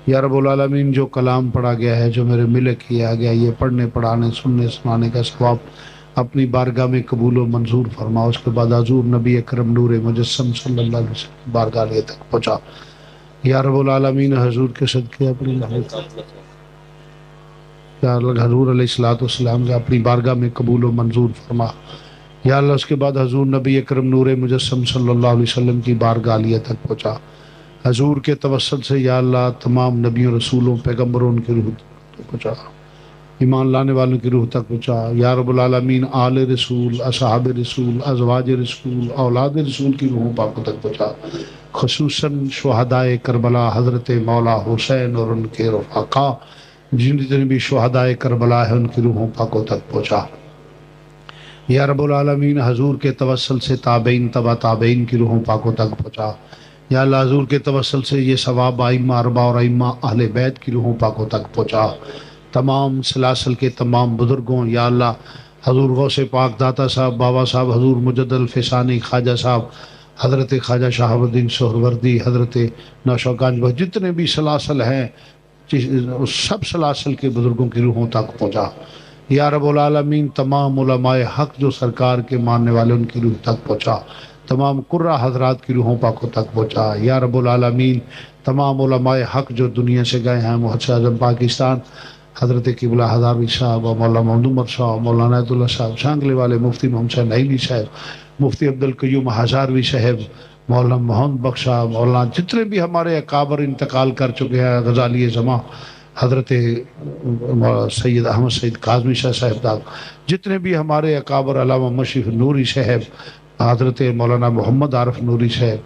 یا رب العالمین، جو کلام پڑھا گیا ہے، جو میرے ملک کیا گیا، یہ پڑھنے پڑھانے سننے سنانے کا ثواب اپنی بارگاہ میں قبول و منظور فرما۔ اس کے بعد حضور نبی اکرم نور مجسم صلی اللہ علیہ وسلم بارگاہ لے تک پہنچا۔ یا رب العالمین، حضور کے صدقے اپنی یا اللہ حضور علیہ السلام سے اپنی بارگاہ میں قبول و منظور فرما۔ یا اللہ اس کے بعد حضور نبی اکرم نور مجسم صلی اللہ علیہ وسلم کی بارگاہ عالیہ تک پہنچا۔ حضور کے توسل سے یا اللہ تمام نبیوں رسولوں پیغمبروں کی روح تک پہنچا، ایمان لانے والوں کی روح تک پہنچا۔ یا رب العالمین، آل رسول، اصحاب رسول، ازواج رسول، اولاد رسول کی روحوں پاکوں تک پہنچا، خصوصاً شہدائے کربلا حضرت مولا حسین اور ان کے رفقا جتنے بھی شہدائے کربلا ہیں ان کی روحوں پاکوں تک پہنچا۔ یا رب العالمین، حضور کے توسل سے تابعین تبع تابعین کی روحوں پاکوں تک پہنچا۔ یا اللہ حضور کے توسل سے یہ ثواب ائمہ اربعہ اور ائمہ اہل بیت کی روحوں پاکوں تک پہنچا۔ تمام سلاسل کے تمام بزرگوں، یا اللہ حضور غوث پاک داتا صاحب، بابا صاحب حضور مجد الفسانی خواجہ صاحب، حضرت خواجہ شہاب الدین سہروردی، حضرت نوشوگانج بخش، جتنے بھی سلاسل ہیں سب سلاسل کے بزرگوں کی روحوں تک پہنچا۔ یا رب العالمین، تمام علماء حق جو سرکار کے ماننے والے ان کی روح تک پہنچا، تمام قرہ حضرات کی روحوں پاکوں تک پہنچا۔ یا رب العالمین، تمام علماء حق جو دنیا سے گئے ہیں، محدث اعظم پاکستان حضرت قبلہ ہزاروی صاحب اور مولانا محمد عمر صاحب، مولانا عید اللہ صاحب شانگلے والے، مفتی محمد حسین نعیمی صاحب، مفتی عبدالقیوم ہزاروی صاحب، مولانا محمد بخش صاحب، مولانا جتنے بھی ہمارے اکابر انتقال کر چکے ہیں، غزالی زماں حضرت سید احمد سید کاظمی شاہ صاحب، جتنے بھی ہمارے اکابر، علامہ مشرف نوری صاحب، حضرت مولانا محمد عارف نوری صاحب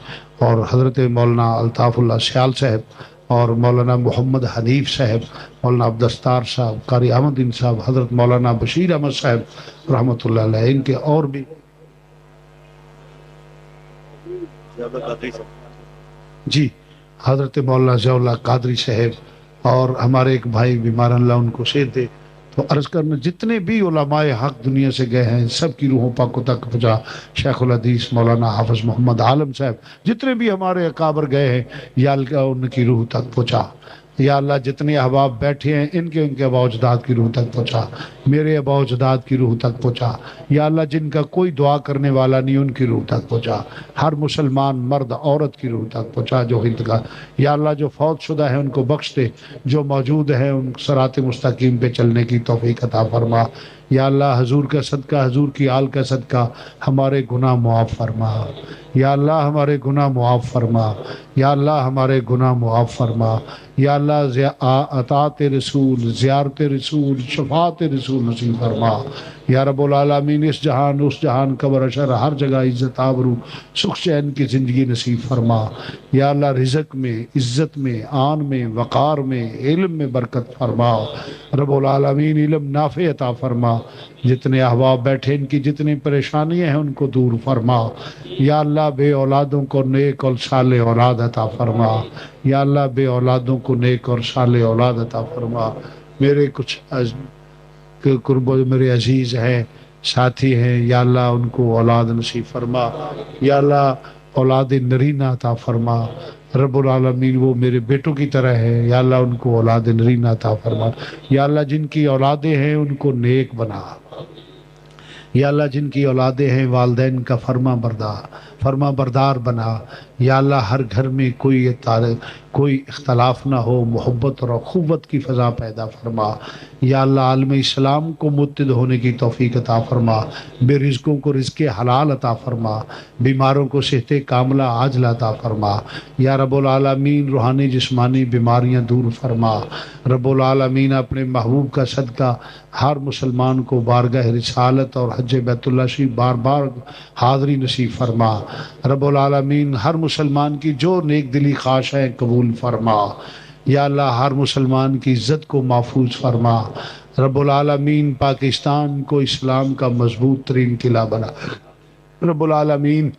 اور حضرت مولانا الطاف اللہ سیال صاحب اور مولانا محمد حنیف صاحب، مولانا عبدالستار صاحب، قاری احمد دین صاحب، حضرت مولانا بشیر احمد صاحب رحمۃ اللہ علیہ، ان کے اور بھی جی حضرت مولانا ضیاء اللہ قادری صاحب، اور ہمارے ایک بھائی بیمار، اللہ ان کو صحت دے۔ تو عرض کرنا جتنے بھی علماء حق دنیا سے گئے ہیں سب کی روحوں پاکوں تک پہنچا۔ شیخ الحدیث مولانا حافظ محمد عالم صاحب، جتنے بھی ہمارے اکابر گئے ہیں یا اللہ ان کی روح تک پہنچا۔ یا اللہ جتنے احباب بیٹھے ہیں ان کے آباء و اجداد کی روح تک پہنچا، میرے آباء و اجداد کی روح تک پہنچا۔ یا اللہ جن کا کوئی دعا کرنے والا نہیں ان کی روح تک پہنچا، ہر مسلمان مرد عورت کی روح تک پہنچا جو انتقال۔ یا اللہ جو فوت شدہ ہیں ان کو بخش دے، جو موجود ہیں ان صراط مستقیم پہ چلنے کی توفیق عطا فرما۔ یا اللہ حضور کا صدقہ، حضور کی آل کا صدقہ ہمارے گناہ معاف فرما۔ یا اللہ ہمارے گناہ معاف فرما۔ یا اللہ ہمارے گناہ معاف فرما۔ یا اللہ اطاعت رسول، زیارت رسول، شفاعت رسول نصیب فرما۔ یا رب العالمین، اس جہان اس جہان قبر اشر ہر جگہ عزت آبرو سکھ چین کی زندگی نصیب فرما۔ یا اللہ رزق میں، عزت میں، آن میں، وقار میں، علم میں برکت فرما۔ رب العالمین علم نافع عطا فرما۔ جتنے احباب بیٹھے ان کی جتنی پریشانیاں ہیں ان کو دور فرما۔ یا اللہ بے اولادوں کو نیک اور صالح اولاد عطا فرما۔ یا اللہ بے اولادوں کو نیک اور صالح اولاد عطا فرما۔ میرے کچھ قرب میرے عزیز ہیں، ساتھی ہیں، یا اللہ ان کو اولاد نصیب فرما۔ یا اللہ اولاد نرینہ عطا فرما۔ رب العالمین وہ میرے بیٹوں کی طرح ہے، یا اللہ ان کو اولاد نرینہ عطا فرما۔ یا اللہ جن کی اولادیں ہیں ان کو نیک بنا۔ یا اللہ جن کی اولادیں ہیں والدین کا فرما بردار بنا۔ یا اللہ ہر گھر میں کوئی اختلاف نہ ہو، محبت اور اخوت کی فضا پیدا فرما۔ یا اللہ عالم اسلام کو متحد ہونے کی توفیق عطا فرما۔ بے رزقوں کو رزق حلال عطا فرما، بیماروں کو صحت کاملہ عاجلہ عطا فرما۔ یا رب العالمین روحانی جسمانی بیماریاں دور فرما۔ رب العالمین اپنے محبوب کا صدقہ ہر مسلمان کو بارگاہ رسالت اور حج بیت اللہ شریف بار بار حاضری نصیب فرما۔ رب العالمین ہر مسلمان کی جو نیک دلی خواہش ہے قبول فرما۔ یا اللہ ہر مسلمان کی عزت کو محفوظ فرما۔ رب العالمین پاکستان کو اسلام کا مضبوط ترین قلعہ بنا۔ رب العالمین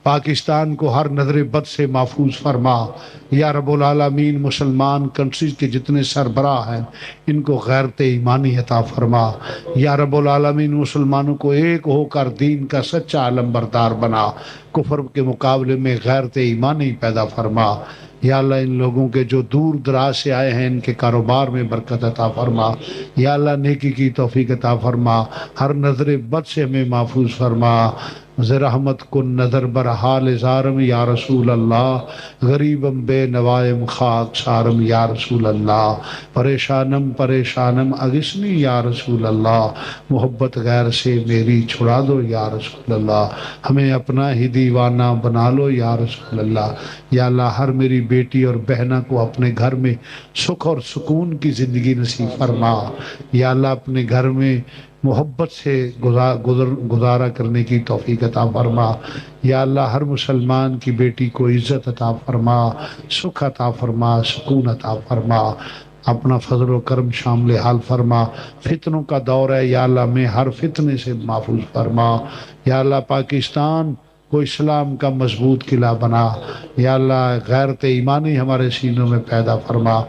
پاکستان کو ہر نظر بد سے محفوظ فرما یا رب العالمین۔ مسلمان کنٹریز کے جتنے سربراہ ہیں ان کو غیرت ایمانی عطا فرما یا رب العالمین۔ مسلمانوں کو ایک ہو کر دین کا سچا علم بردار بنا، کفر کے مقابلے میں غیرت ایمانی پیدا فرما یا اللہ۔ ان لوگوں کے جو دور دراز سے آئے ہیں ان کے کاروبار میں برکت عطا فرما یا اللہ، نیکی کی توفیق عطا فرما، ہر نظر بد سے ہمیں محفوظ فرما۔ رحمت کن نظر بر حال زارم یا رسول اللہ، غریبم بے نوائم خاک سارم یا رسول اللہ، پریشانم پریشانم اغثنی یا رسول اللہ، محبت غیر سے میری چھڑا دو یا رسول اللہ، ہمیں اپنا ہی دیوانہ بنا لو یا رسول اللہ۔ یا اللہ، ہر میری بیٹی اور بہنہ کو اپنے گھر میں سکھ اور سکون کی زندگی نصیب فرما یا اللہ، اپنے گھر میں محبت سے گزارا کرنے کی توفیق عطا فرما یا اللہ۔ ہر مسلمان کی بیٹی کو عزت عطا فرما، سکھ عطا فرما، سکون عطا فرما، اپنا فضل و کرم شامل حال فرما۔ فتنوں کا دور ہے یا اللہ، میں ہر فتنے سے محفوظ فرما یا اللہ۔ پاکستان کو اسلام کا مضبوط قلعہ بنا یا اللہ، غیرت ایمانی ہمارے سینوں میں پیدا فرما